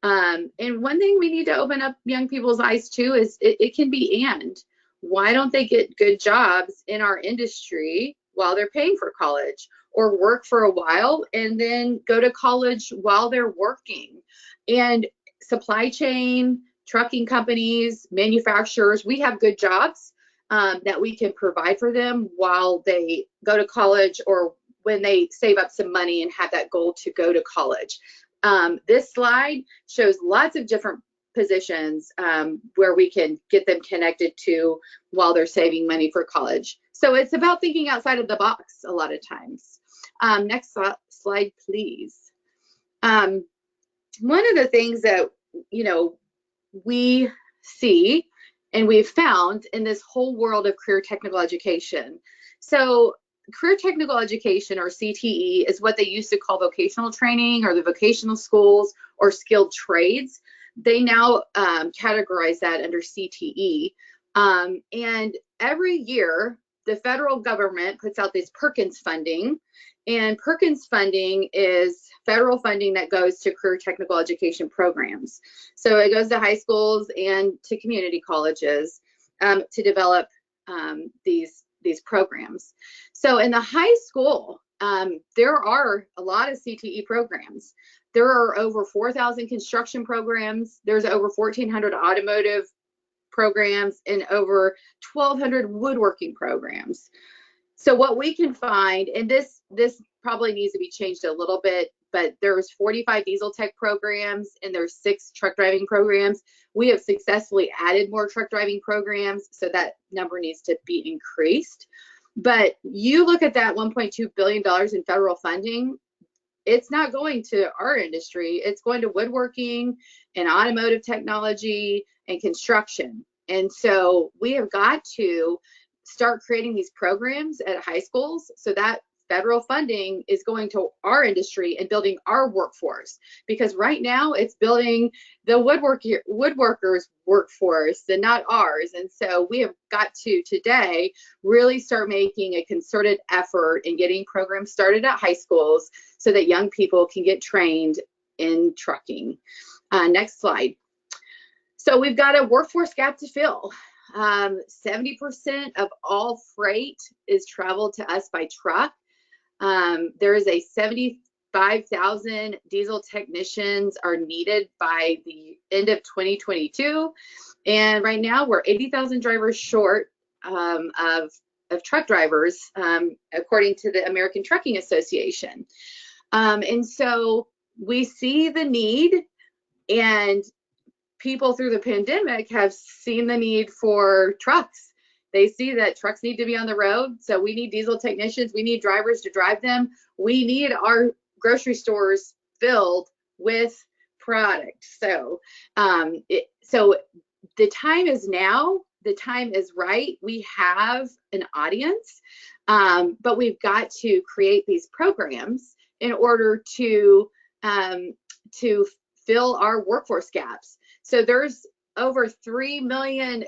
And one thing we need to open up young people's eyes to is it can be and. Why don't they get good jobs in our industry while they're paying for college, or work for a while and then go to college while they're working? And supply chain, trucking companies, manufacturers, we have good jobs that we can provide for them while they go to college, or when they save up some money and have that goal to go to college. This slide shows lots of different positions where we can get them connected to while they're saving money for college. So it's about thinking outside of the box a lot of times. Next slide, please. One of the things that, you know, we see and we've found in this whole world of career technical education. So career technical education, or CTE, is what they used to call vocational training or the vocational schools or skilled trades. They now categorize that under CTE. And every year, the federal government puts out this Perkins Funding. And Perkins Funding is federal funding that goes to career technical education programs. So it goes to high schools and to community colleges to develop these programs. So in the high school, there are a lot of CTE programs. There are over 4,000 construction programs. There's over 1,400 automotive programs and over 1,200 woodworking programs. So what we can find, and this probably needs to be changed a little bit, but there's 45 diesel tech programs and there's 6 truck driving programs. We have successfully added more truck driving programs, so that number needs to be increased. But you look at that $1.2 billion in federal funding, it's not going to our industry. It's going to woodworking and automotive technology and construction. And so we have got to start creating these programs at high schools so that federal funding is going to our industry and building our workforce, because right now it's building the woodworkers workforce and not ours. And so we have got to today really start making a concerted effort in getting programs started at high schools so that young people can get trained in trucking. Next slide. So we've got a workforce gap to fill. 70% of all freight is traveled to us by truck. There is a 75,000 diesel technicians are needed by the end of 2022. And right now we're 80,000 drivers short of truck drivers, according to the American Trucking Association. And so we see the need, and people through the pandemic have seen the need for trucks. They see that trucks need to be on the road, so we need diesel technicians, we need drivers to drive them, we need our grocery stores filled with product. So so the time is now, the time is right. We have an audience, but we've got to create these programs in order to fill our workforce gaps. So there's over 3 million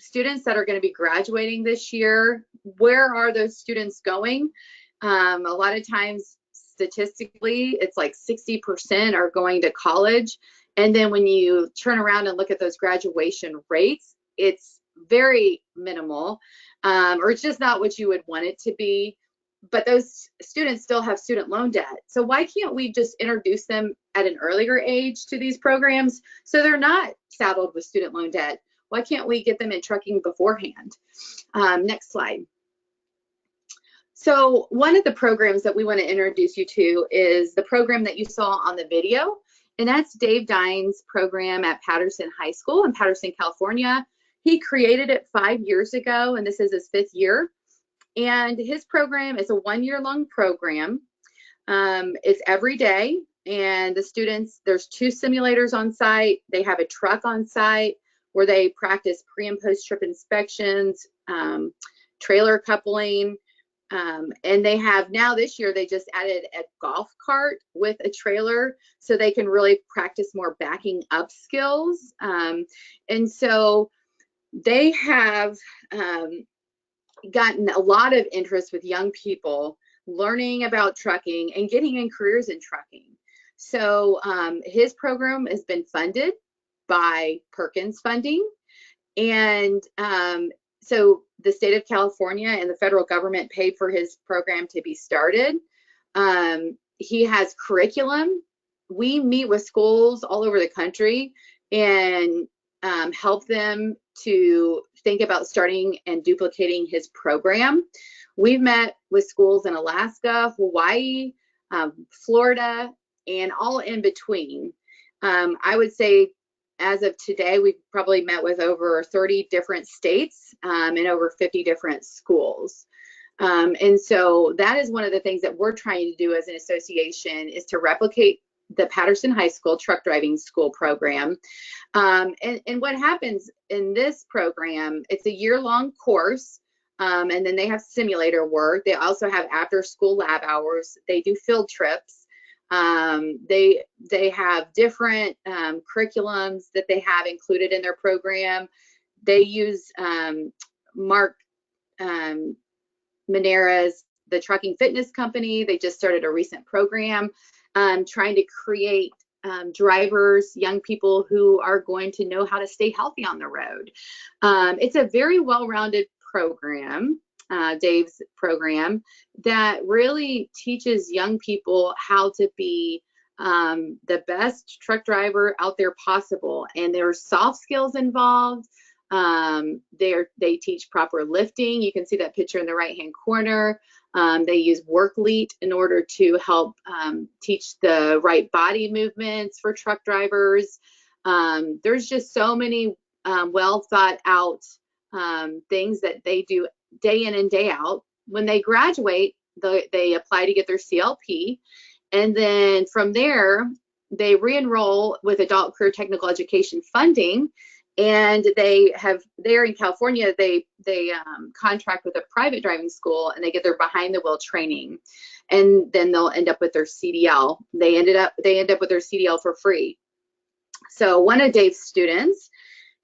students that are going to be graduating this year. Where are those students going? A lot of times, statistically, it's like 60% are going to college. And then when you turn around and look at those graduation rates, it's very minimal, or it's just not what you would want it to be. But those students still have student loan debt. So why can't we just introduce them at an earlier age to these programs so they're not saddled with student loan debt? Why can't we get them in trucking beforehand? Next slide. So one of the programs that we want to introduce you to is the program that you saw on the video, and that's Dave Dine's program at Patterson High School in Patterson, California. He created it 5 years ago, and this is his 5th year. And his program is a 1-year-long program. It's every day, and the students, there's 2 simulators on site. They have a truck on site where they practice pre and post trip inspections, trailer coupling, and they have now this year, they just added a golf cart with a trailer so they can really practice more backing up skills. And so they have gotten a lot of interest with young people learning about trucking and getting in careers in trucking. So his program has been funded by Perkins Funding, and so the state of California and the federal government paid for his program to be started. He has curriculum. We meet with schools all over the country and help them to think about starting and duplicating his program. We've met with schools in Alaska, Hawaii, Florida, and all in between. I would say as of today, we've probably met with over 30 different states and over 50 different schools. And so that is one of the things that we're trying to do as an association, is to replicate the Patterson High School truck driving school program. And what happens in this program, it's a year-long course, and then they have simulator work. They also have after-school lab hours. They do field trips. They have different curriculums that they have included in their program. They use Mark Manera's the Trucking Fitness Company. They just started a recent program trying to create drivers, young people who are going to know how to stay healthy on the road. It's a very well-rounded program, Dave's program, that really teaches young people how to be the best truck driver out there possible. And there are soft skills involved. They teach proper lifting. You can see that picture in the right-hand corner. They use WorkLeet in order to help teach the right body movements for truck drivers. There's just so many well thought out things that they do day in and day out. When they graduate, they apply to get their CLP. And then from there, they re-enroll with Adult Career Technical Education Funding. And they're in California, they contract with a private driving school, and they get their behind the wheel training, and then they'll end up with their CDL. They end up with their CDL for free. So one of Dave's students,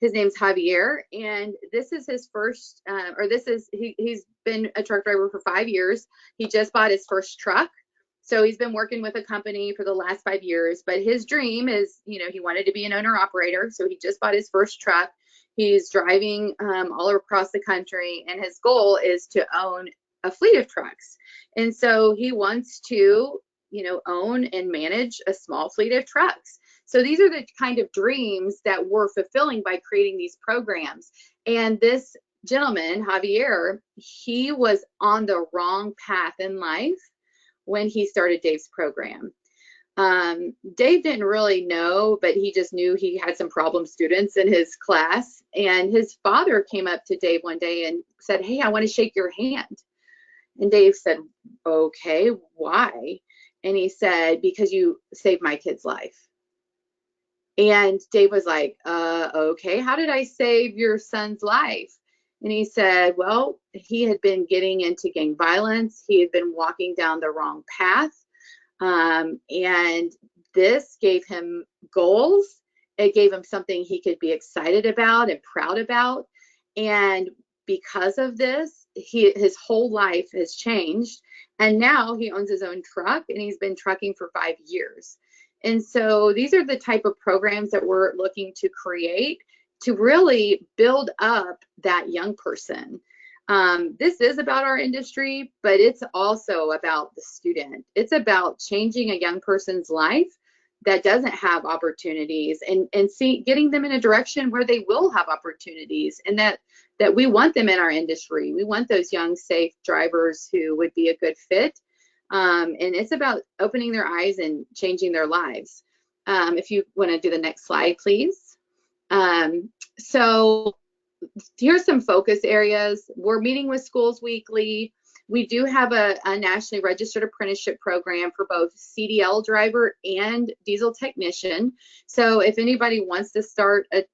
his name's Javier, and this is his first, he's been a truck driver for 5 years. He just bought his first truck. So he's been working with a company for the last 5 years, but his dream is, he wanted to be an owner operator. So he just bought his first truck. He's driving all across the country, and his goal is to own a fleet of trucks. And so he wants to, own and manage a small fleet of trucks. So these are the kind of dreams that we're fulfilling by creating these programs. And this gentleman, Javier, he was on the wrong path in life when he started Dave's program. Dave didn't really know, but he just knew he had some problem students in his class. And his father came up to Dave one day and said, "Hey, I want to shake your hand." And Dave said, "Okay, why?" And he said, "Because you saved my kid's life." And Dave was like, okay, how did I save your son's life? And he said, well, he had been getting into gang violence. He had been walking down the wrong path. And this gave him goals. It gave him something he could be excited about and proud about. And because of this, his whole life has changed. And now he owns his own truck, and he's been trucking for 5 years. And so these are the type of programs that we're looking to create to really build up that young person. This is about our industry, but it's also about the student. It's about changing a young person's life that doesn't have opportunities, and getting them in a direction where they will have opportunities, and that we want them in our industry. We want those young, safe drivers who would be a good fit. And it's about opening their eyes and changing their lives. If you want to do the next slide, please. So here's some focus areas. We're meeting with schools weekly. We do have a nationally registered apprenticeship program for both CDL driver and diesel technician. So if anybody wants to start a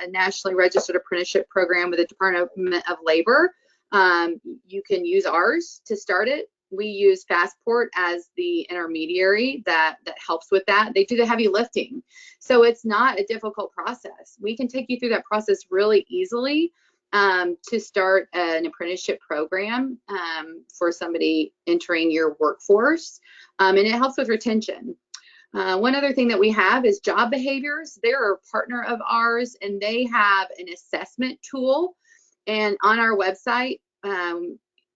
nationally registered apprenticeship program with the Department of Labor, you can use ours to start it. We use Fastport as the intermediary that helps with that. They do the heavy lifting. So it's not a difficult process. We can take you through that process really easily to start an apprenticeship program for somebody entering your workforce. And it helps with retention. One other thing that we have is job behaviors. They're a partner of ours, and they have an assessment tool. And on our website,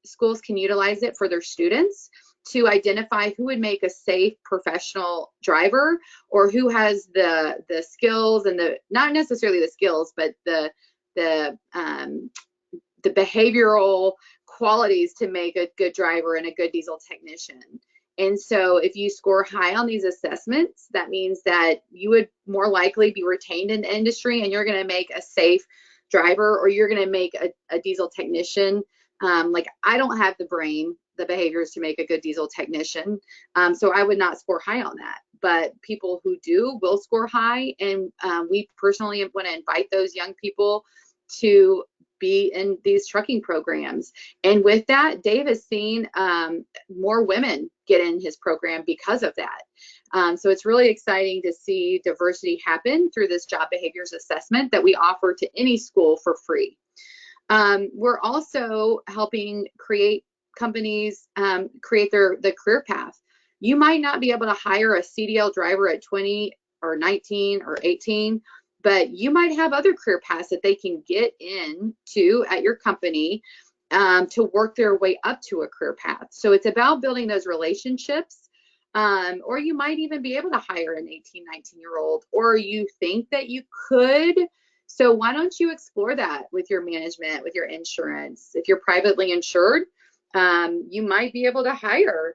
schools can utilize it for their students to identify who would make a safe professional driver, or who has the skills and not necessarily the skills, but the behavioral qualities to make a good driver and a good diesel technician. And so if you score high on these assessments, that means that you would more likely be retained in the industry, and you're going to make a safe driver, or you're going to make a diesel technician. Like, I don't have the brain, the behaviors to make a good diesel technician. So I would not score high on that. But people who do will score high. And we personally want to invite those young people to be in these trucking programs. And with that, Dave has seen more women get in his program because of that. So it's really exciting to see diversity happen through this job behaviors assessment that we offer to any school for free. We're also helping create companies create the career path. You might not be able to hire a CDL driver at 20 or 19 or 18, but you might have other career paths that they can get into at your company to work their way up to a career path. So it's about building those relationships, or you might even be able to hire an 18, 19-year-old, or you think that you could. So why don't you explore that with your management, with your insurance? If you're privately insured, you might be able to hire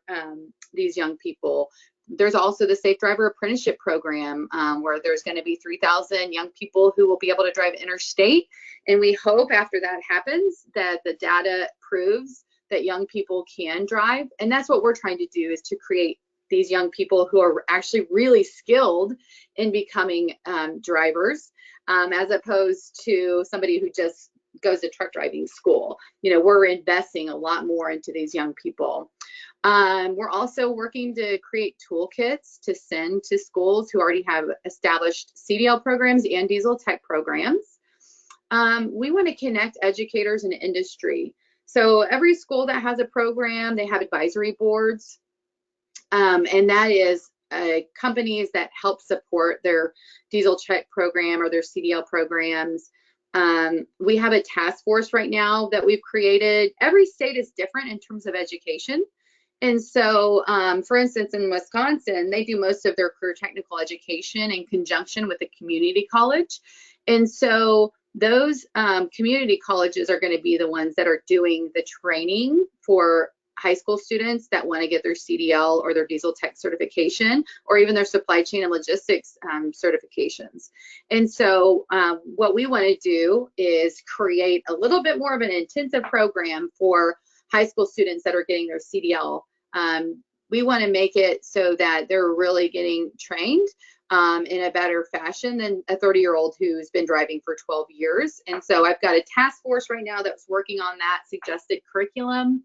these young people. There's also the Safe Driver Apprenticeship Program, where there's going to be 3,000 young people who will be able to drive interstate. And we hope after that happens that the data proves that young people can drive. And that's what we're trying to do, is to create these young people who are actually really skilled in becoming drivers, as opposed to somebody who just goes to truck driving school. You know, we're investing a lot more into these young people. We're also working to create toolkits to send to schools who already have established CDL programs and diesel tech programs. We want to connect educators and industry. So every school that has a program, they have advisory boards, and that is companies that help support their diesel tech program or their CDL programs. We have a task force right now that we've created. Every state is different in terms of education. And so, for instance, in Wisconsin, they do most of their career technical education in conjunction with a community college. And so those community colleges are going to be the ones that are doing the training for high school students that want to get their CDL or their diesel tech certification, or even their supply chain and logistics certifications. And so what we want to do is create a little bit more of an intensive program for high school students that are getting their CDL. We want to make it so that they're really getting trained in a better fashion than a 30-year-old who's been driving for 12 years. And so I've got a task force right now that's working on that suggested curriculum.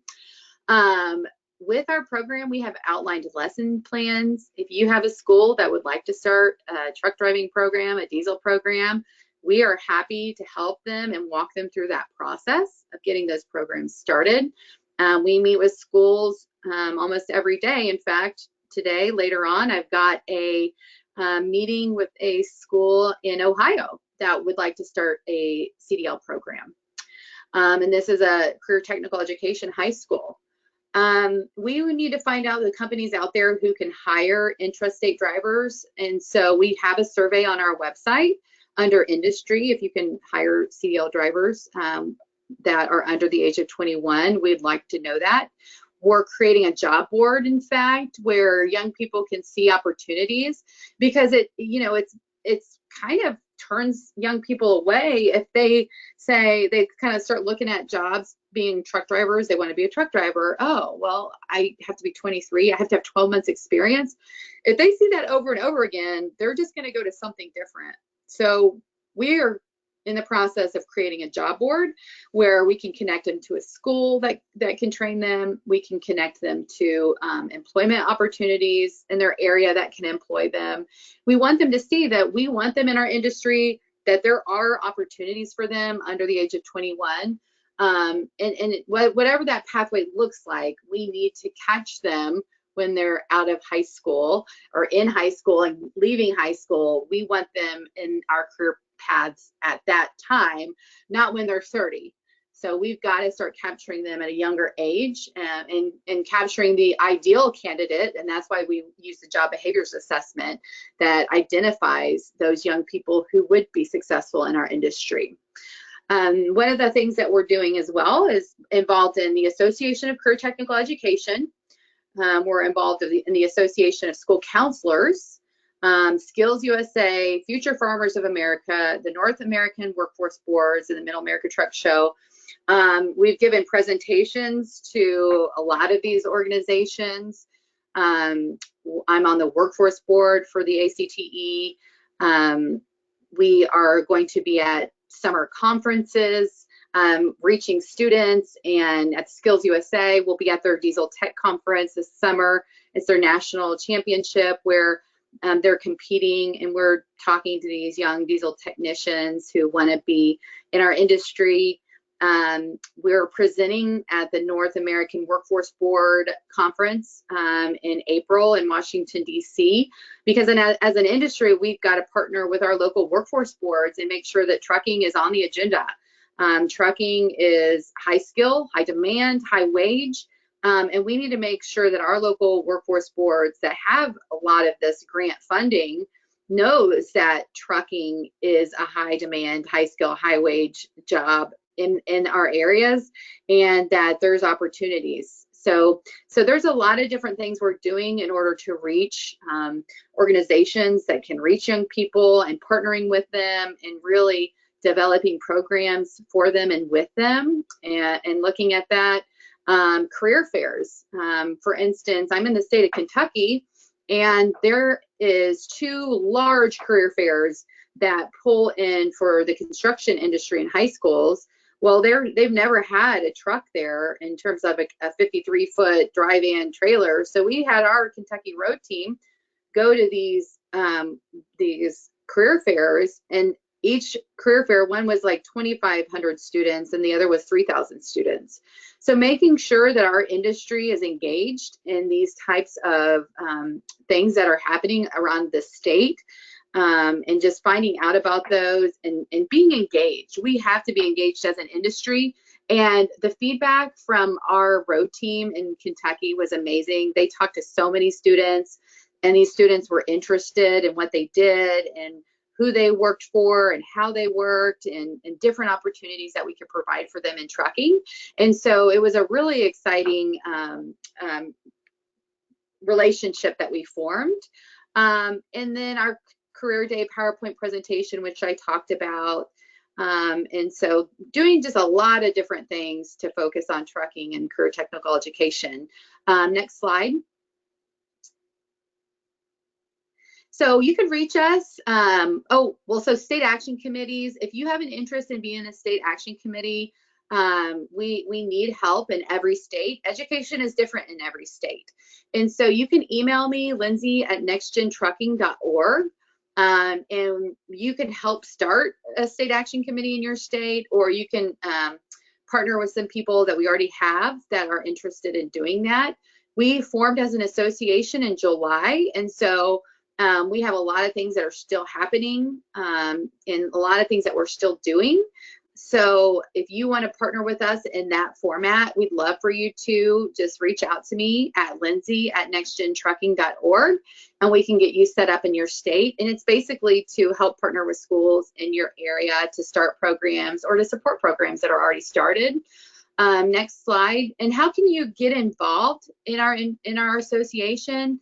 With our program, we have outlined lesson plans. If you have a school that would like to start a truck driving program, a diesel program, we are happy to help them and walk them through that process of getting those programs started. We meet with schools almost every day. In fact, today, later on, I've got a meeting with a school in Ohio that would like to start a CDL program. And this is a career technical education high school. We would need to find out the companies out there who can hire intrastate drivers. And so we have a survey on our website under industry. If you can hire CDL drivers that are under the age of 21, we'd like to know that. We're creating a job board, in fact, where young people can see opportunities, because it's kind of turns young people away if they say, they kind of start looking at jobs being truck drivers. They want to be a truck driver. Oh, well, I have to be 23. I have to have 12 months experience. If they see that over and over again, they're just going to go to something different. So we are in the process of creating a job board where we can connect them to a school that can train them. We can connect them to employment opportunities in their area that can employ them. We want them to see that we want them in our industry, that there are opportunities for them under the age of 21. And whatever that pathway looks like, we need to catch them when they're out of high school or in high school and leaving high school. We want them in our career paths at that time, not when they're 30. So we've got to start capturing them at a younger age and capturing the ideal candidate. And that's why we use the job behaviors assessment that identifies those young people who would be successful in our industry. One of the things that we're doing as well is involved in the Association of Career Technical Education. We're involved in the Association of School Counselors, Skills USA, Future Farmers of America, the North American Workforce Boards, and the Middle America Truck Show. We've given presentations to a lot of these organizations. I'm on the workforce board for the ACTE. We are going to be at summer conferences, reaching students, and at Skills USA, we'll be at their Diesel Tech Conference this summer. It's their national championship where they're competing, and we're talking to these young diesel technicians who want to be in our industry. We're presenting at the North American Workforce Board Conference in April in Washington, D.C., because as an industry, we've got to partner with our local workforce boards and make sure that trucking is on the agenda. Trucking is high skill, high demand, high wage, and we need to make sure that our local workforce boards that have a lot of this grant funding knows that trucking is a high demand, high skill, high wage job in our areas, and that there's opportunities. So there's a lot of different things we're doing in order to reach organizations that can reach young people, and partnering with them and really developing programs for them and with them, and looking at that. Career fairs, for instance, I'm in the state of Kentucky, and there is 2 large career fairs that pull in for the construction industry in high schools. Well, they've never had a truck there in terms of a 53-foot dry-van trailer. So we had our Kentucky road team go to these career fairs, and each career fair, one was like 2,500 students and the other was 3,000 students. So making sure that our industry is engaged in these types of things that are happening around the state, and just finding out about those and being engaged. We have to be engaged as an industry. And the feedback from our road team in Kentucky was amazing. They talked to so many students, and these students were interested in what they did and who they worked for and how they worked, and different opportunities that we could provide for them in trucking. And so it was a really exciting relationship that we formed. And then our Career Day PowerPoint presentation, which I talked about. And so doing just a lot of different things to focus on trucking and career technical education. Next slide. So you can reach us. So state action committees, if you have an interest in being a state action committee, we need help in every state. Education is different in every state. And so you can email me, lindsey@nextgentrucking.org, and you can help start a state action committee in your state, or you can partner with some people that we already have that are interested in doing that. We formed as an association in July, and so we have a lot of things that are still happening, and a lot of things that we're still doing. So if you want to partner with us in that format, we'd love for you to just reach out to me at lindsey@nextgentrucking.org, and we can get you set up in your state. And it's basically to help partner with schools in your area to start programs or to support programs that are already started. Next slide. And how can you get involved in our association?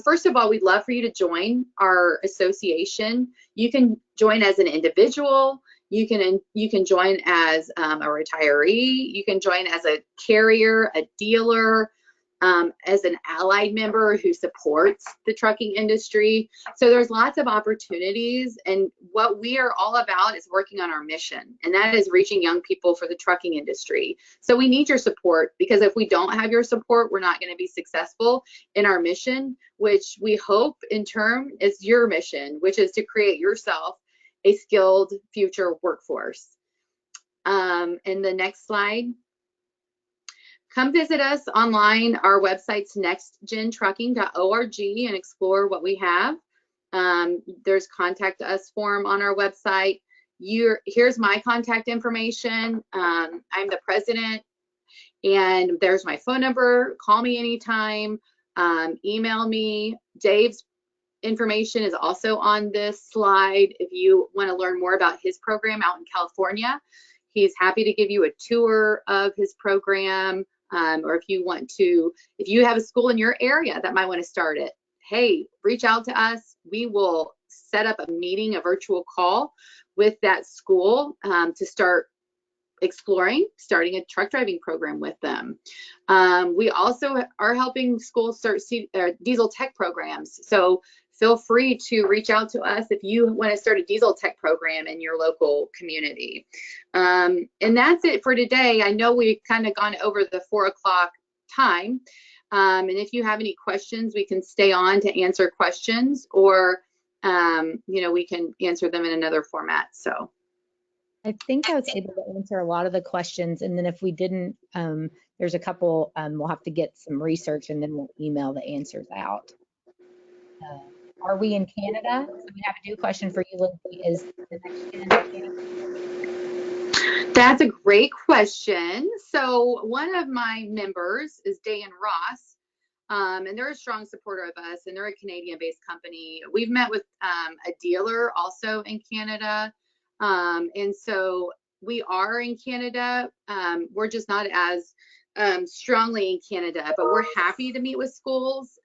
First of all, we'd love for you to join our association. You can join as an individual. You can join as a retiree. You can join as a carrier, a dealer, as an allied member who supports the trucking industry. So there's lots of opportunities, and what we are all about is working on our mission, and that is reaching young people for the trucking industry. So we need your support, because if we don't have your support, we're not going to be successful in our mission, which we hope in turn is your mission, which is to create yourself a skilled future workforce. And the next slide. Come visit us online. Our website's nextgentrucking.org, and explore what we have. There's contact us form on our website. Here's my contact information. I'm the president, and there's my phone number. Call me anytime. Email me. Dave's information is also on this slide. If you want to learn more about his program out in California, he's happy to give you a tour of his program. Or if you have a school in your area that might want to start it, hey, reach out to us. We will set up a meeting, a virtual call with that school to start exploring starting a truck driving program with them. We also are helping schools start diesel tech programs. So feel free to reach out to us if you want to start a diesel tech program in your local community. And that's it for today. I know we've kind of gone over the 4 o'clock time. And if you have any questions, we can stay on to answer questions, or we can answer them in another format. So I think I was able to answer a lot of the questions, and then if we didn't, there's a couple, we'll have to get some research and then we'll email the answers out. Are we in Canada? So we have a new question for you, Lindsey. Is the NextGen in Canada? That's a great question. So one of my members is Day and Ross, and they're a strong supporter of us, and they're a Canadian-based company. We've met with a dealer also in Canada. And so we are in Canada. We're just not as strongly in Canada, but we're happy to meet with schools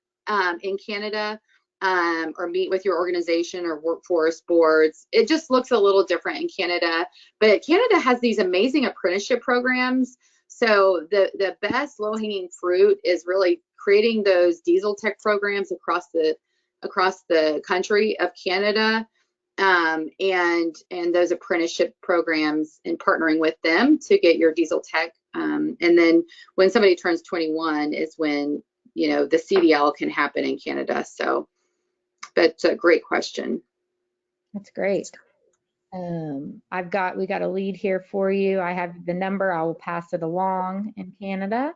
in Canada, or meet with your organization or workforce boards. It just looks a little different in Canada, but Canada has these amazing apprenticeship programs. So the best low-hanging fruit is really creating those diesel tech programs across the country of Canada. And those apprenticeship programs and partnering with them to get your diesel tech. And then when somebody turns 21 is when, the CDL can happen in Canada. So that's a great question. That's great. We got a lead here for you. I have the number. I will pass it along in Canada.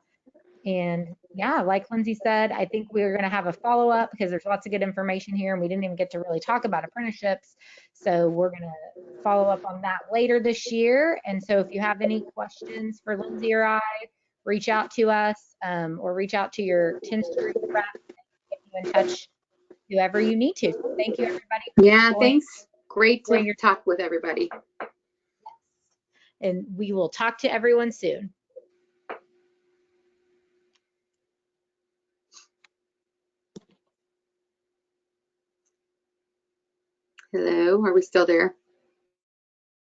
And yeah, like Lindsey said, I think we're going to have a follow-up because there's lots of good information here and we didn't even get to really talk about apprenticeships. So we're going to follow up on that later this year. And so if you have any questions for Lindsey or I, reach out to us, or reach out to your Tenstreet rep and get you in touch, whoever you need to. So thank you, everybody. Yeah, thanks. Great to talk with everybody. And we will talk to everyone soon. Hello, are we still there?